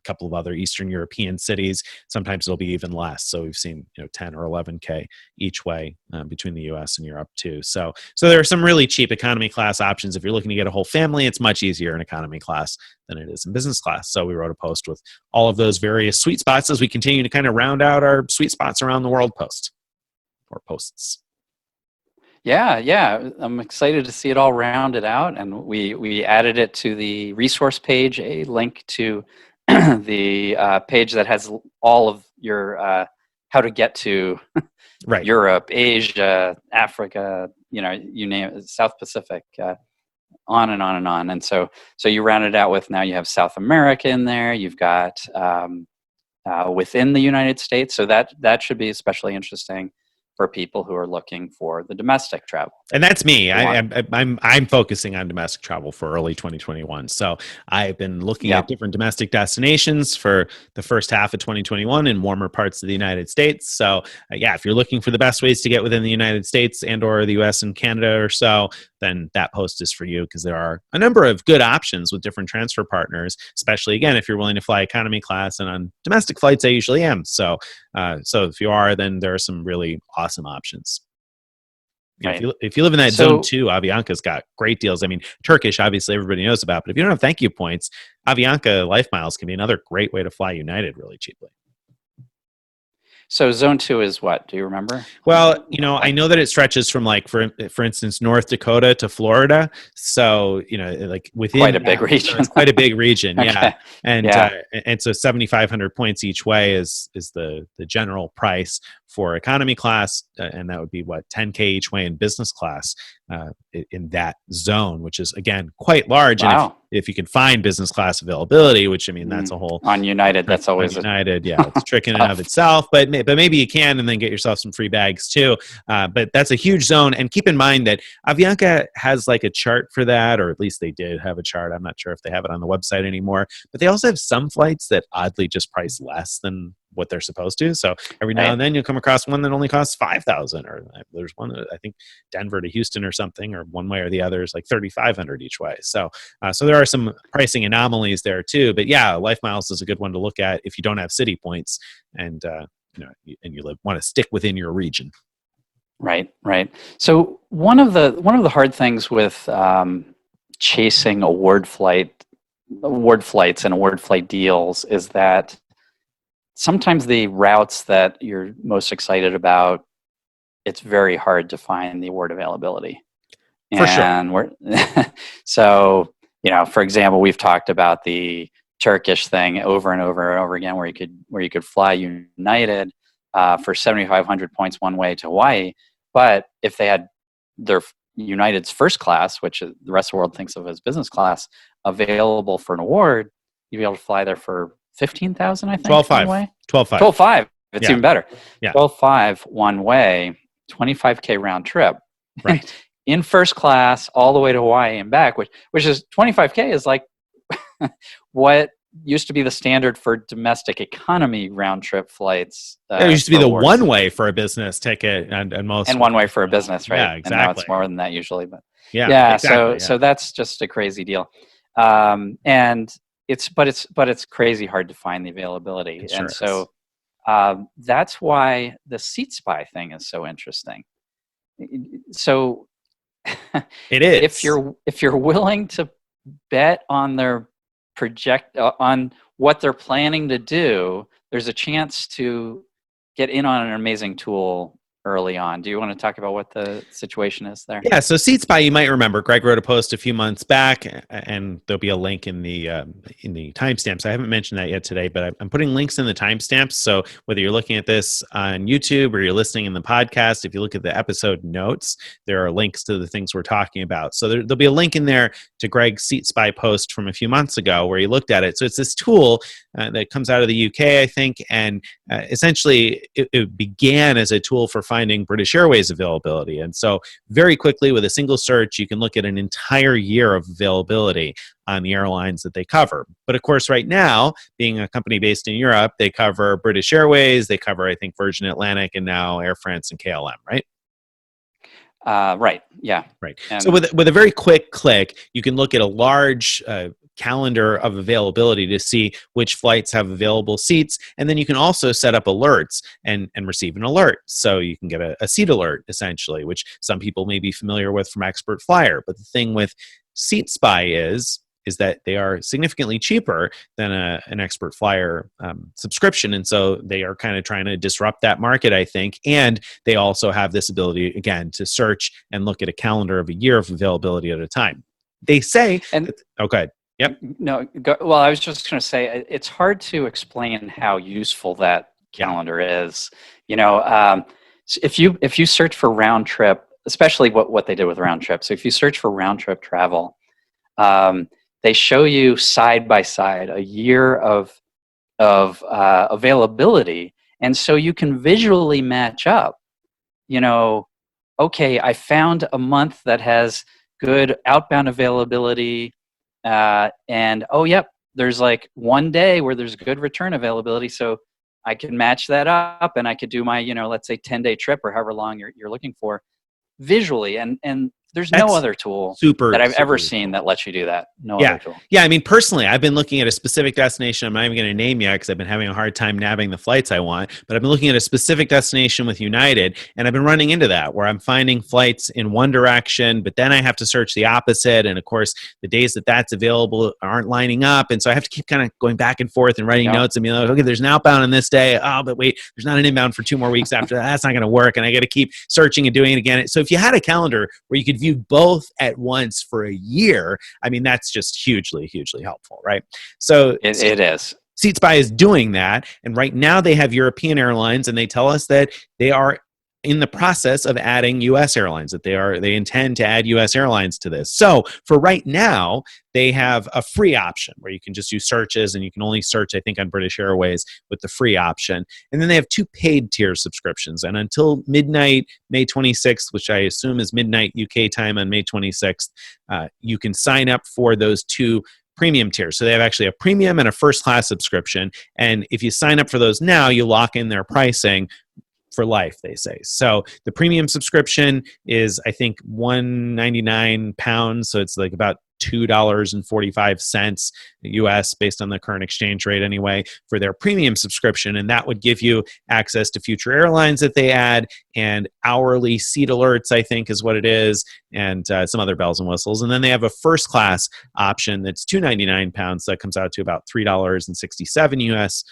couple of other Eastern European cities, sometimes it'll be even less. So we've seen 10 or 11K each way between the US and Europe too. So there are some really cheap economy class options. If you're looking to get a whole family, it's much easier in economy class than it is in business class. So we wrote a post with all of those various sweet spots as we continue to kind of round out our sweet spots around the world posts. Yeah. I'm excited to see it all rounded out. And we added it to the resource page, a link to the page that has all of your how to get to Europe, Asia, Africa, you name it, South Pacific, on and on and on. And so you round it out with, now you have South America in there. You've got within the United States. So that should be especially interesting for people who are looking for the domestic travel. And that's me. They want- I'm focusing on domestic travel for early 2021. So I've been looking Yeah. at different domestic destinations for the first half of 2021 in warmer parts of the United States. So yeah, if you're looking for the best ways to get within the United States and or the US and Canada or so, then that post is for you, because there are a number of good options with different transfer partners, especially again if you're willing to fly economy class. And on domestic flights I usually am. So if you are, then there are some really awesome options. You know, Right. if you live in that So- zone 2, Avianca's got great deals. I mean, Turkish, obviously, everybody knows about, but if you don't have thank you points, Avianca Life Miles can be another great way to fly United really cheaply. So zone 2 is what? Do you remember? Well, you know, I know that it stretches from like, for instance, North Dakota to Florida. So, you know, like within Quite a big so region. it's quite a big region, yeah. Okay. And Yeah. and so 7,500 points each way is the general price for economy class, and that would be what, 10K each way in business class in that zone, which is again quite large. Wow. And if you can find business class availability, which I mean that's a whole on United, that's always United, yeah, it's a trick in and of itself. But maybe you can, and then get yourself some free bags too. But that's a huge zone, and keep in mind that Avianca has like a chart for that, or at least they did have a chart. I'm not sure if they have it on the website anymore. But they also have some flights that oddly just price less than what they're supposed to. So every now and then you'll come across one that only costs 5,000, or there's one I think Denver to Houston or something, or one way or the other is like 3,500 each way. So so there are some pricing anomalies there too. But yeah, Life Miles is a good one to look at if you don't have Citi points and you know, and you want to stick within your region. Right. So one of the hard things with chasing award flights and award flight deals is that sometimes the routes that you're most excited about, it's very hard to find the award availability. For sure. And we're so, you know, for example, we've talked about the Turkish thing over and over and over again, where you could fly United for 7,500 points one way to Hawaii, but if they had their United's first class, which the rest of the world thinks of as business class, available for an award, you'd be able to fly there for 15,000, I think. 12.5. 12.5. 12.5. It's even better. Yeah. 12.5 one way, 25K round trip. Right. In first class all the way to Hawaii and back, which is 25K is like what used to be the standard for domestic economy round trip flights. It used to be the awards. one way for a business ticket, and most and one way for a business, right? Yeah, exactly. And now it's more than that usually, but yeah, exactly, so that's just a crazy deal. And it's crazy hard to find the availability. It sure and is. So that's why the SeatSpy thing is so interesting. So it is. if you're willing to bet on their on what they're planning to do, there's a chance to get in on an amazing tool early on. Do you want to talk about what the situation is there? Yeah, so SeatSpy, you might remember, Greg wrote a post a few months back, and there'll be a link in the timestamps. I haven't mentioned that yet today, but I'm putting links in the timestamps. So whether you're looking at this on YouTube or you're listening in the podcast, if you look at the episode notes, there are links to the things we're talking about. So there'll be a link in there to Greg's SeatSpy post from a few months ago where he looked at it. So it's this tool that comes out of the UK, I think, and essentially it began as a tool for finding British Airways availability. And so very quickly with a single search, you can look at an entire year of availability on the airlines that they cover. But of course, right now, being a company based in Europe, they cover British Airways, they cover, I think, Virgin Atlantic, and now Air France and KLM, right? Right. Yeah. Right. And so with a very quick click, you can look at a large calendar of availability to see which flights have available seats. And then you can also set up alerts and receive an alert. So you can get a seat alert, essentially, which some people may be familiar with from Expert Flyer. But the thing with SeatSpy is that they are significantly cheaper than an Expert Flyer subscription. And so they are kind of trying to disrupt that market, I think. And they also have this ability, again, to search and look at a calendar of a year of availability at a time. They say, okay. Yep. No, well, I was just going to say it's hard to explain how useful that calendar is. You know, if you search for round trip, especially what they did with round trip. So if you search for round trip travel, they show you side by side a year of availability, and so you can visually match up. Okay, I found a month that has good outbound availability, and oh, yep, there's like one day where there's good return availability, so I can match that up, and I could do my, let's say 10-day trip or however long you're looking for visually, and there's no That's other tool super, that I've ever super seen useful. that lets you do that. No Yeah. other tool. Yeah. I mean, personally, I've been looking at a specific destination. I'm not even going to name yet because I've been having a hard time nabbing the flights I want. But I've been looking at a specific destination with United, and I've been running into that where I'm finding flights in one direction, but then I have to search the opposite. And of course, the days that that's available aren't lining up. And so I have to keep kind of going back and forth and writing notes and being like, okay, there's an outbound on this day. Oh, but wait, there's not an inbound for 2 more weeks after that. That's not going to work. And I got to keep searching and doing it again. So if you had a calendar where you could view both at once for a year, I mean, that's just hugely helpful, right? So it is. SeatSpy is doing that, and right now they have European airlines, and they tell us that they are in the process of adding U.S. airlines, that they intend to add U.S. airlines to this. So for right now, they have a free option where you can just do searches, and you can only search, I think, on British Airways with the free option. And then they have 2 paid tier subscriptions. And until midnight, May 26th, which I assume is midnight UK time on May 26th, you can sign up for those 2 premium tiers. So they have actually a premium and a first class subscription. And if you sign up for those now, you lock in their pricing for life, they say. So the premium subscription is, I think, £199. So it's like about $2.45 US based on the current exchange rate anyway for their premium subscription. And that would give you access to future airlines that they add and hourly seat alerts, I think is what it is, and some other bells and whistles. And then they have a first class option that's £299. That comes out to about $3.67 US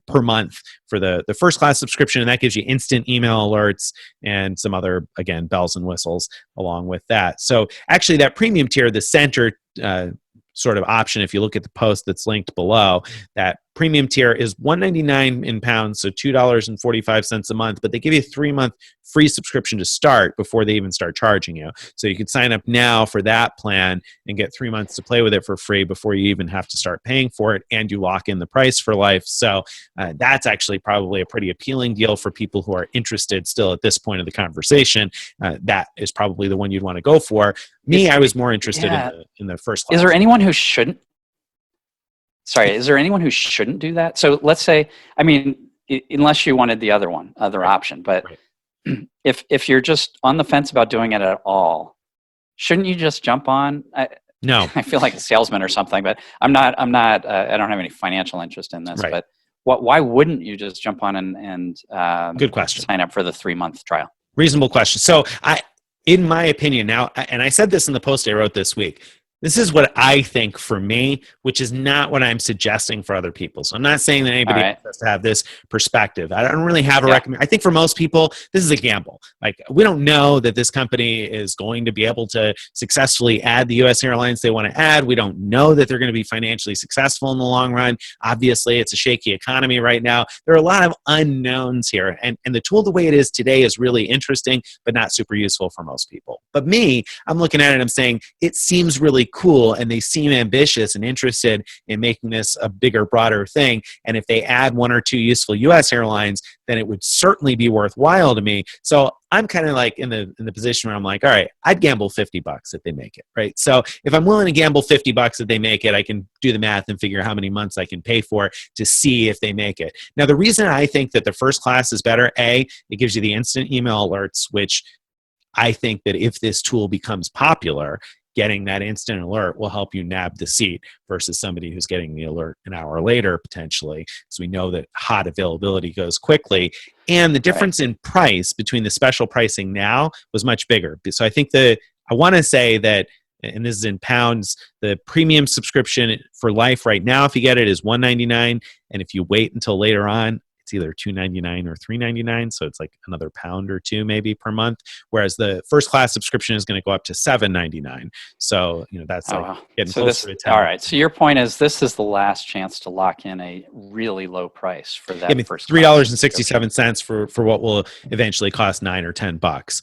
per month for the first class subscription, and that gives you instant email alerts and some other, again, bells and whistles along with that. So actually that premium tier, the center sort of option, if you look at the post that's linked below, that premium tier is $199 in pounds, so $2.45 a month, but they give you a 3-month free subscription to start before they even start charging you. So you could sign up now for that plan and get 3 months to play with it for free before you even have to start paying for it, and you lock in the price for life. So that's actually probably a pretty appealing deal for people who are interested still at this point of the conversation. That is probably the one you'd want to go for. Me, I was more interested in the first class. Is there anyone who shouldn't? Sorry, is there anyone who shouldn't do that? So let's say, I mean, unless you wanted the other option, but if you're just on the fence about doing it at all, shouldn't you just jump on? No, I feel like a salesman or something, but I'm not. I don't have any financial interest in this. But why wouldn't you just jump on and good question, sign up for the 3-month trial? Reasonable question. So in my opinion now, and I said this in the post I wrote this week, this is what I think for me, which is not what I'm suggesting for other people. So I'm not saying that anybody has to have this perspective. I don't really have a recommend. I think for most people, this is a gamble. Like, we don't know that this company is going to be able to successfully add the U.S. airlines they want to add. We don't know that they're going to be financially successful in the long run. Obviously, it's a shaky economy right now. There are a lot of unknowns here. And the tool the way it is today is really interesting, but not super useful for most people. But me, I'm looking at it and I'm saying, it seems really cool, and they seem ambitious and interested in making this a bigger, broader thing. And if they add 1 or 2 useful U.S. airlines, then it would certainly be worthwhile to me. So I'm kind of like in the position where I'm like, all right, I'd gamble $50 if they make it, right? So if I'm willing to gamble $50 if they make it, I can do the math and figure how many months I can pay for to see if they make it. Now, the reason I think that the first class is better, it gives you the instant email alerts, which I think that if this tool becomes popular, getting that instant alert will help you nab the seat versus somebody who's getting the alert an hour later, potentially, because we know that hot availability goes quickly. And the difference in price between the special pricing now was much bigger. So I think I want to say that, and this is in pounds, the premium subscription for life right now, if you get it, is $199. And if you wait until later on, it's either $2.99 or $3.99, so it's like another £1 or £2 maybe per month. Whereas the first class subscription is going to go up to $7.99. So that's getting closer to 10. All right. So your point is, this is the last chance to lock in a really low price for that. First $3.67 for what will eventually cost $9 or $10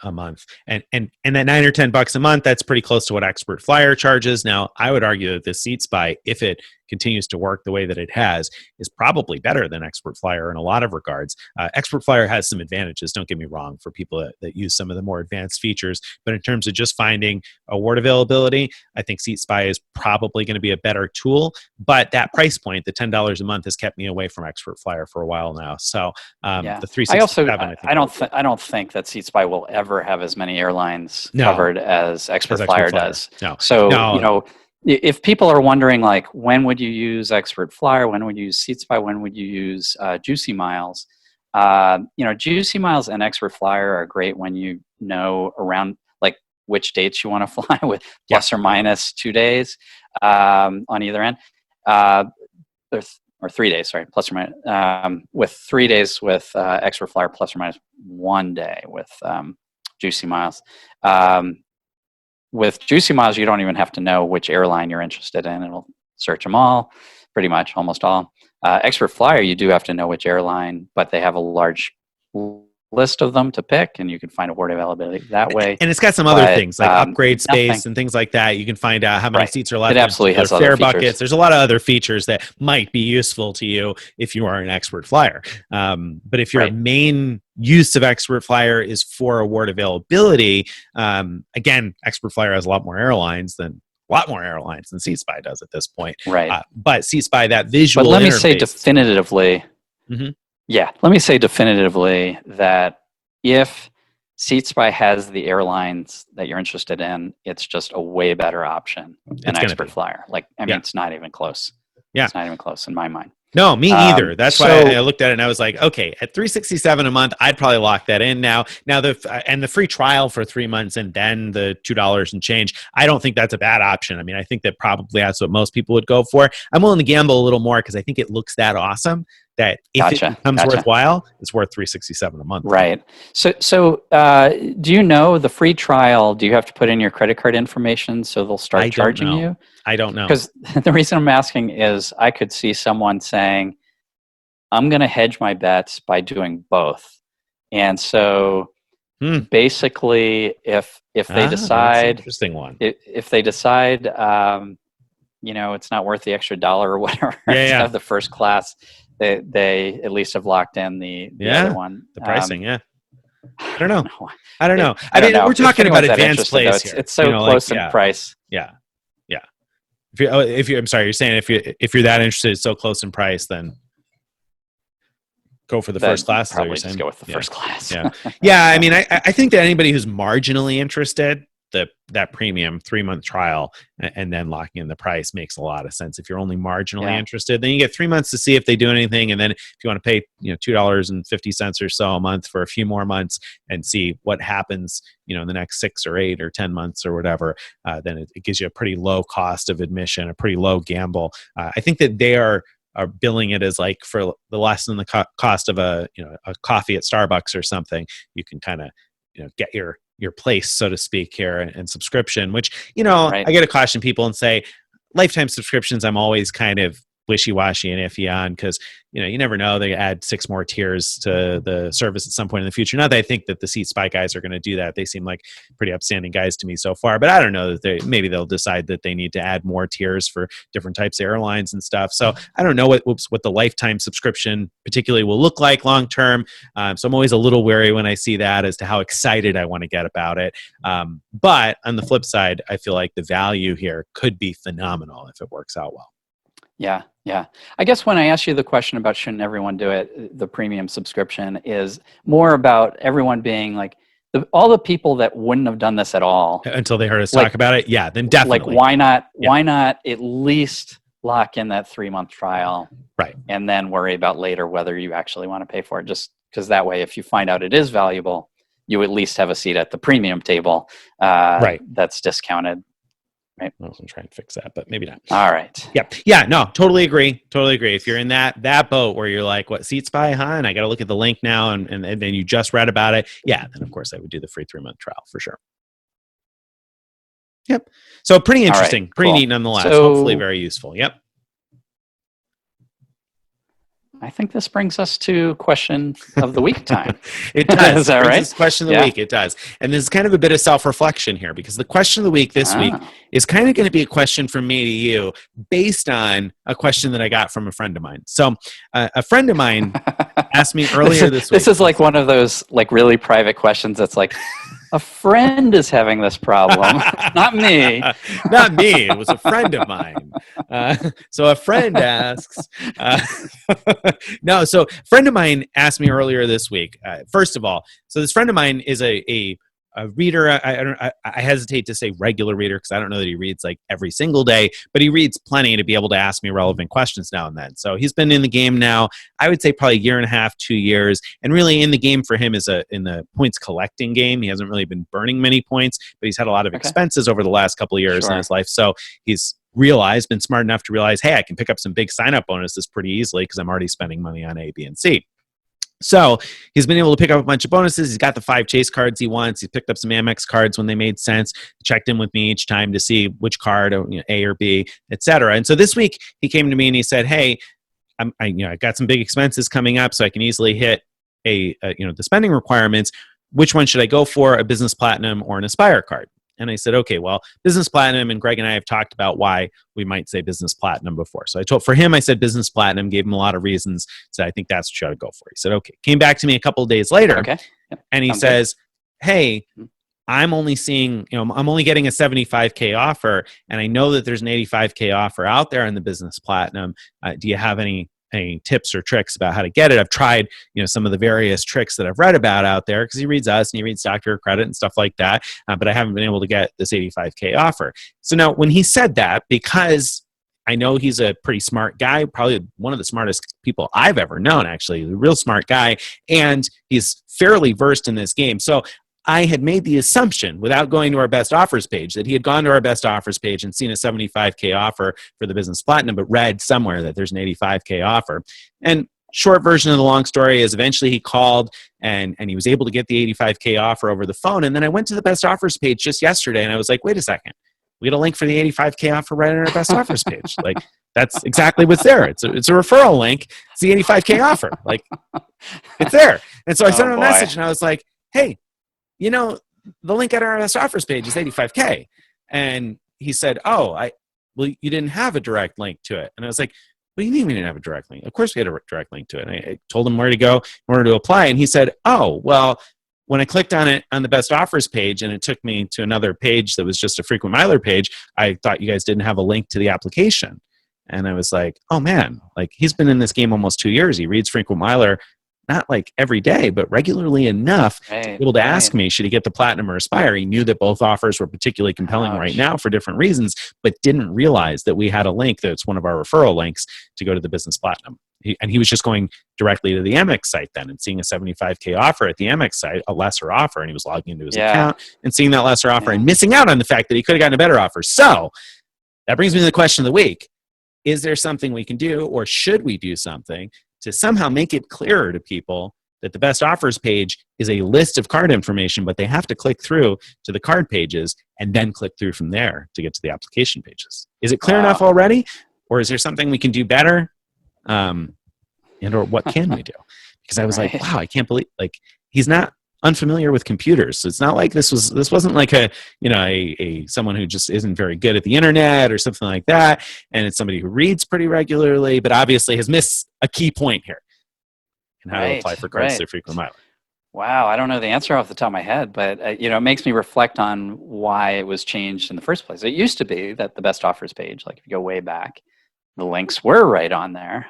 a month, and that $9 or $10 a month, that's pretty close to what Expert Flyer charges. Now, I would argue that the SeatSpy, if it continues to work the way that it has, is probably better than Expert Flyer in a lot of regards. Expert Flyer has some advantages, don't get me wrong, for people that use some of the more advanced features. But in terms of just finding award availability, I think SeatSpy is probably going to be a better tool. But that price point, the $10 a month, has kept me away from Expert Flyer for a while now. So the 367, I don't think that SeatSpy will ever have as many airlines No. covered as Expert Flyer does. No. So, No. you know, if people are wondering, like, when would you use Expert Flyer? When would you use SeatSpy? When would you use Juicy Miles? You know, Juicy Miles and Expert Flyer are great when you know around, like, which dates you want to fly with, plus or minus 2 days on either end. Or 3 days, sorry, plus or minus, with 3 days with Expert Flyer, plus or minus 1 day with Juicy Miles. With Juicy Miles, you don't even have to know which airline you're interested in. It'll search them all, pretty much, almost all. Expert Flyer, you do have to know which airline, but they have a large list of them to pick, and you can find award availability that way. And it's got some other things like upgrade space and things like that. You can find out how many seats are left. It absolutely has fare other features. buckets. There's a lot of other features that might be useful to you if you are an Expert Flyer. But if your main use of Expert Flyer is for award availability, again, Expert Flyer has a lot more airlines than SeatSpy does at this point. Right. But SeatSpy, that visual. But let me say definitively. Mm-hmm. Yeah, let me say definitively that if SeatSpy has the airlines that you're interested in, it's just a way better option than Expert Flyer. Like, I mean, it's not even close. Yeah. It's not even close in my mind. No, me either. That's why I looked at it and I was like, okay, at $367 a month, I'd probably lock that in now. Now the free trial for 3 months and then the $2 and change, I don't think that's a bad option. I mean, I think that probably that's what most people would go for. I'm willing to gamble a little more because I think it looks that awesome that if it becomes worthwhile, it's worth $367 a month. Right. So do you know the free trial? Do you have to put in your credit card information so they'll start charging you? I don't know. Because the reason I'm asking is I could see someone saying, I'm going to hedge my bets by doing both. And so basically, if they decide, interesting one. If they decide, you know, it's not worth the extra dollar or whatever to have the first class, they at least have locked in the other one. The pricing, I don't know. I mean, we're talking about advanced plays here. It's so close in price. Yeah. If you're I'm sorry, you're saying if you're that interested, it's so close in price, then go for the first class. Probably just go with the first class. Yeah. I mean, I think that anybody who's marginally interested, that premium 3-month trial and then locking in the price makes a lot of sense. If you're only marginally interested, then you get 3 months to see if they do anything, and then if you want to pay $2.50 or so a month for a few more months and see what happens in the next 6 or 8 or 10 months or whatever, then it gives you a pretty low cost of admission, a pretty low gamble. I think that they are billing it as like for the less than the cost of a coffee at Starbucks or something. You can kind of get your place, so to speak, here and subscription, which I get to caution people and say lifetime subscriptions I'm always kind of wishy-washy and iffy on, because you never know, they add 6 more tiers to the service at some point in the future. Not that I think that the SeatSpy guys are going to do that. They seem like pretty upstanding guys to me so far, but I don't know that maybe they'll decide that they need to add more tiers for different types of airlines and stuff. So I don't know what the lifetime subscription particularly will look like long term. So I'm always a little wary when I see that as to how excited I want to get about it. But on the flip side, I feel like the value here could be phenomenal if it works out well. Yeah. I guess when I asked you the question about shouldn't everyone do it, the premium subscription is more about everyone being like, all the people that wouldn't have done this at all until they heard us talk about it. Yeah, then definitely. Like, why not at least lock in that 3-month trial, right? And then worry about later whether you actually want to pay for it. Just because that way, if you find out it is valuable, you at least have a seat at the premium table, right? That's discounted. Right. I wasn't trying to fix that, but maybe not. All right. Yeah. No, totally agree. If you're in that boat where you're like, what, SeatSpy, huh? And I got to look at the link now, and then you just read about it. Yeah. Then of course I would do the free 3-month trial for sure. Yep. So pretty interesting, pretty neat nonetheless. So, hopefully very useful. Yep. I think this brings us to question of the week time. It does. Is that Brings right? us question of the week. It does. And this is kind of a bit of self-reflection here, because the question of the week this week is kind of going to be a question from me to you based on a question that I got from a friend of mine. So a friend of mine asked me earlier this week. This is like one of those like really private questions that's like, a friend is having this problem, not me. Not me. It was a friend of mine. So a friend asks. No, so a friend of mine asked me earlier this week. First of all, so this friend of mine is a reader. I hesitate to say regular reader because I don't know that he reads like every single day, but he reads plenty to be able to ask me relevant questions now and then. So he's been in the game now, I would say probably a year and a half, 2 years, and really in the game for him is in the points collecting game. He hasn't really been burning many points, but he's had a lot of expenses over the last couple of years in his life. So he's been smart enough to realize, hey, I can pick up some big sign-up bonuses pretty easily because I'm already spending money on A, B, and C. So he's been able to pick up a bunch of bonuses. He's got the 5 chase cards he wants. He picked up some Amex cards when they made sense. Checked in with me each time to see which card, A or B, etc. And so this week he came to me and he said, "Hey, I got some big expenses coming up, so I can easily hit the spending requirements. Which one should I go for? A Business Platinum or an Aspire card?" And I said, okay, well, Business Platinum, and Greg and I have talked about why we might say Business Platinum before. So I said Business Platinum, gave him a lot of reasons. So I think that's what you ought to go for. He said, okay. Came back to me a couple of days later, and he says, hey, I'm only seeing, I'm only getting a 75K offer, and I know that there's an 85K offer out there in the Business Platinum. Do you have any tips or tricks about how to get it? I've tried, some of the various tricks that I've read about out there, because he reads us and he reads Dr. Credit and stuff like that, but I haven't been able to get this 85K offer. So now when he said that, because I know he's a pretty smart guy, probably one of the smartest people I've ever known, actually, a real smart guy, and he's fairly versed in this game. So I had made the assumption, without going to our best offers page, that he had gone to our best offers page and seen a 75K offer for the Business Platinum, but read somewhere that there's an 85K offer. And short version of the long story is eventually he called and he was able to get the 85K offer over the phone. And then I went to the best offers page just yesterday and I was like, wait a second, we had a link for the 85K offer right on our best offers page. Like, that's exactly what's there. It's a referral link. It's the 85K offer. Like, it's there. And so I sent him a message and I was like, hey, the link at our best offers page is 85K. And he said, well, you didn't have a direct link to it. And I was like, what do you mean we didn't have a direct link? Of course we had a direct link to it. And I told him where to go in order to apply. And he said, oh, well, when I clicked on it on the best offers page and it took me to another page that was just a frequent miler page, I thought you guys didn't have a link to the application. And I was like, oh man, like, he's been in this game almost 2 years. He reads frequent miler, not like every day, but regularly enough to be able to ask me, should he get the Platinum or Aspire? He knew that both offers were particularly compelling right now for different reasons, but didn't realize that we had a link that's one of our referral links to go to the Business Platinum. He was just going directly to the Amex site then and seeing a 75K offer at the Amex site, a lesser offer, and he was logging into his account and seeing that lesser offer and missing out on the fact that he could have gotten a better offer. So that brings me to the question of the week. Is there something we can do, or should we do something to somehow make it clearer to people that the best offers page is a list of card information, but they have to click through to the card pages and then click through from there to get to the application pages? Is it clear enough already? Or is there something we can do better? Or what can we do? Because I was like, wow, I can't believe, like, he's not unfamiliar with computers. So it's not like this wasn't like a someone who just isn't very good at the internet or something like that. And it's somebody who reads pretty regularly, but obviously has missed a key point here in how to apply for cards through frequent miler. Wow, I don't know the answer off the top of my head, but it makes me reflect on why it was changed in the first place. It used to be that the best offers page, like if you go way back, the links were right on there.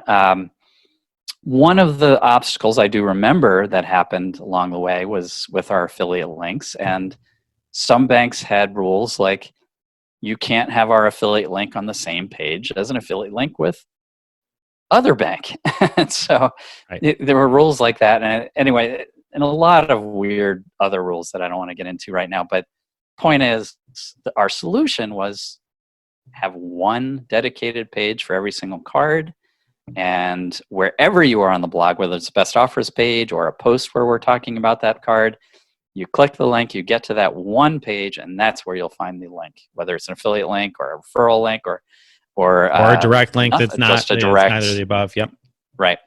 One of the obstacles I do remember that happened along the way was with our affiliate links, and some banks had rules like you can't have our affiliate link on the same page as an affiliate link with other bank. And so there were rules like that. And anyway, and a lot of weird other rules that I don't want to get into right now. But point is, our solution was have one dedicated page for every single card. And wherever you are on the blog, whether it's a best offers page or a post where we're talking about that card, you click the link, you get to that one page, and that's where you'll find the link, whether it's an affiliate link or a referral link or a direct link that's not just a direct. Neither of the above. Yep. Right.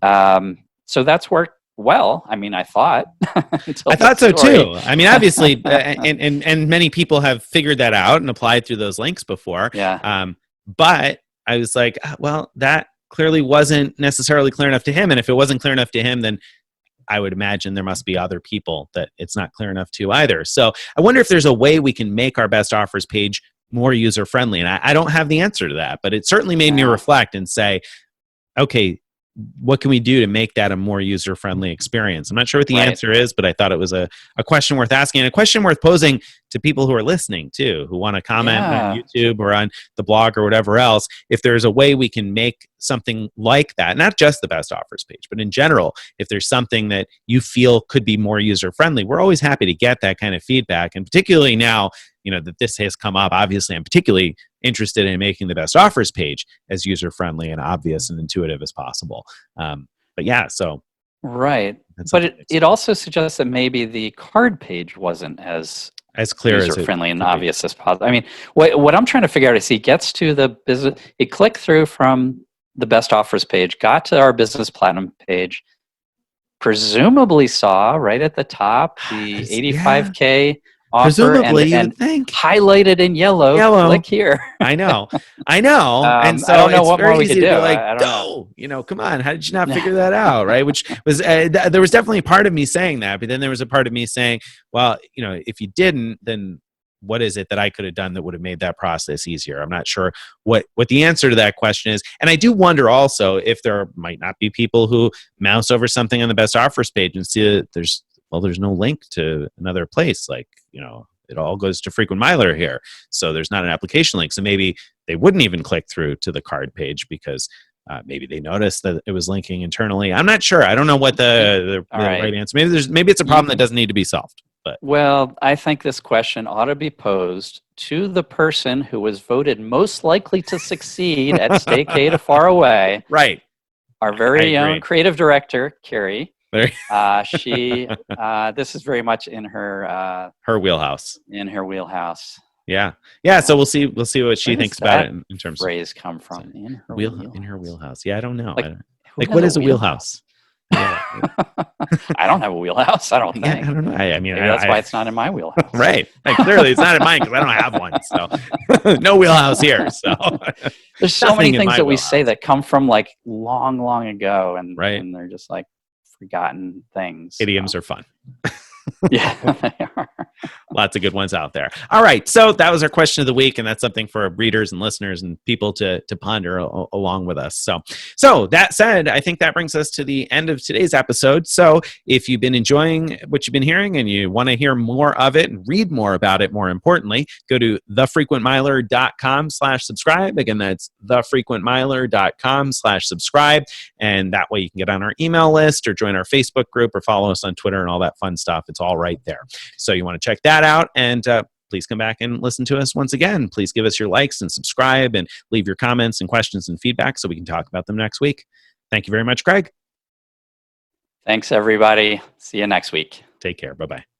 So that's worked well. I mean, I thought. Until I the thought so story. too. I mean, obviously, and many people have figured that out and applied through those links before. Yeah. But I was like, well, that clearly wasn't necessarily clear enough to him. And if it wasn't clear enough to him, then I would imagine there must be other people that it's not clear enough to either. So I wonder if there's a way we can make our best offers page more user friendly. And I don't have the answer to that, but it certainly made me reflect and say, okay, what can we do to make that a more user-friendly experience? I'm not sure what the answer is, but I thought it was a question worth asking, and a question worth posing to people who are listening too, who want to comment on YouTube or on the blog or whatever else. If there's a way we can make something like that, not just the best offers page, but in general, if there's something that you feel could be more user-friendly, we're always happy to get that kind of feedback. And particularly now, that this has come up, obviously I'm particularly interested in making the best offers page as user-friendly and obvious and intuitive as possible. But yeah, so. Right. But it also suggests that maybe the card page wasn't as clear, user-friendly and obvious as possible. I mean, what I'm trying to figure out is he gets to the business, he clicked through from the best offers page, got to our business platinum page, presumably saw right at the top the 85K offer, presumably, and highlighted in yellow. Click here. I know. And so I don't know it's what very more we easy could to do. be like, I don't know. come on, how did you not figure that out, right? Which was there was definitely a part of me saying that, but then there was a part of me saying, well, if you didn't, then what is it that I could have done that would have made that process easier? I'm not sure what the answer to that question is. And I do wonder also if there might not be people who mouse over something on the best offers page and see that there's no link to another place. Like, it all goes to Frequent Miler here. So there's not an application link. So maybe they wouldn't even click through to the card page because maybe they noticed that it was linking internally. I'm not sure. I don't know what the right answer. Maybe it's a problem that doesn't need to be solved. But well, I think this question ought to be posed to the person who was voted most likely to succeed at StayCay to Far Away. Right. Our very own creative director, Carrie. She this is very much in her wheelhouse. In her wheelhouse. Yeah. So we'll see what she thinks about it in terms of phrase come from. In her wheelhouse. Yeah, I don't know. Like what is a wheelhouse? Yeah. I don't have a wheelhouse. I don't think. I don't know. I mean, that's why it's not in my wheelhouse. Right. Clearly, it's not in mine because I don't have one. So no wheelhouse here. So there's so many things that we say that come from like long, long ago, and they're just like forgotten things. Idioms are fun. Yeah, they are. Lots of good ones out there. All right. So that was our question of the week, and that's something for readers and listeners and people to ponder along with us. So that said, I think that brings us to the end of today's episode. So if you've been enjoying what you've been hearing and you want to hear more of it and read more about it, more importantly, go to thefrequentmiler.com/subscribe. Again, that's thefrequentmiler.com/subscribe. And that way you can get on our email list or join our Facebook group or follow us on Twitter and all that fun stuff. It's all right there. So you want to check that out, and please come back and listen to us once again. Please give us your likes and subscribe and leave your comments and questions and feedback so we can talk about them next week. Thank you very much, Greg. Thanks, everybody. See you next week. Take care. Bye-bye.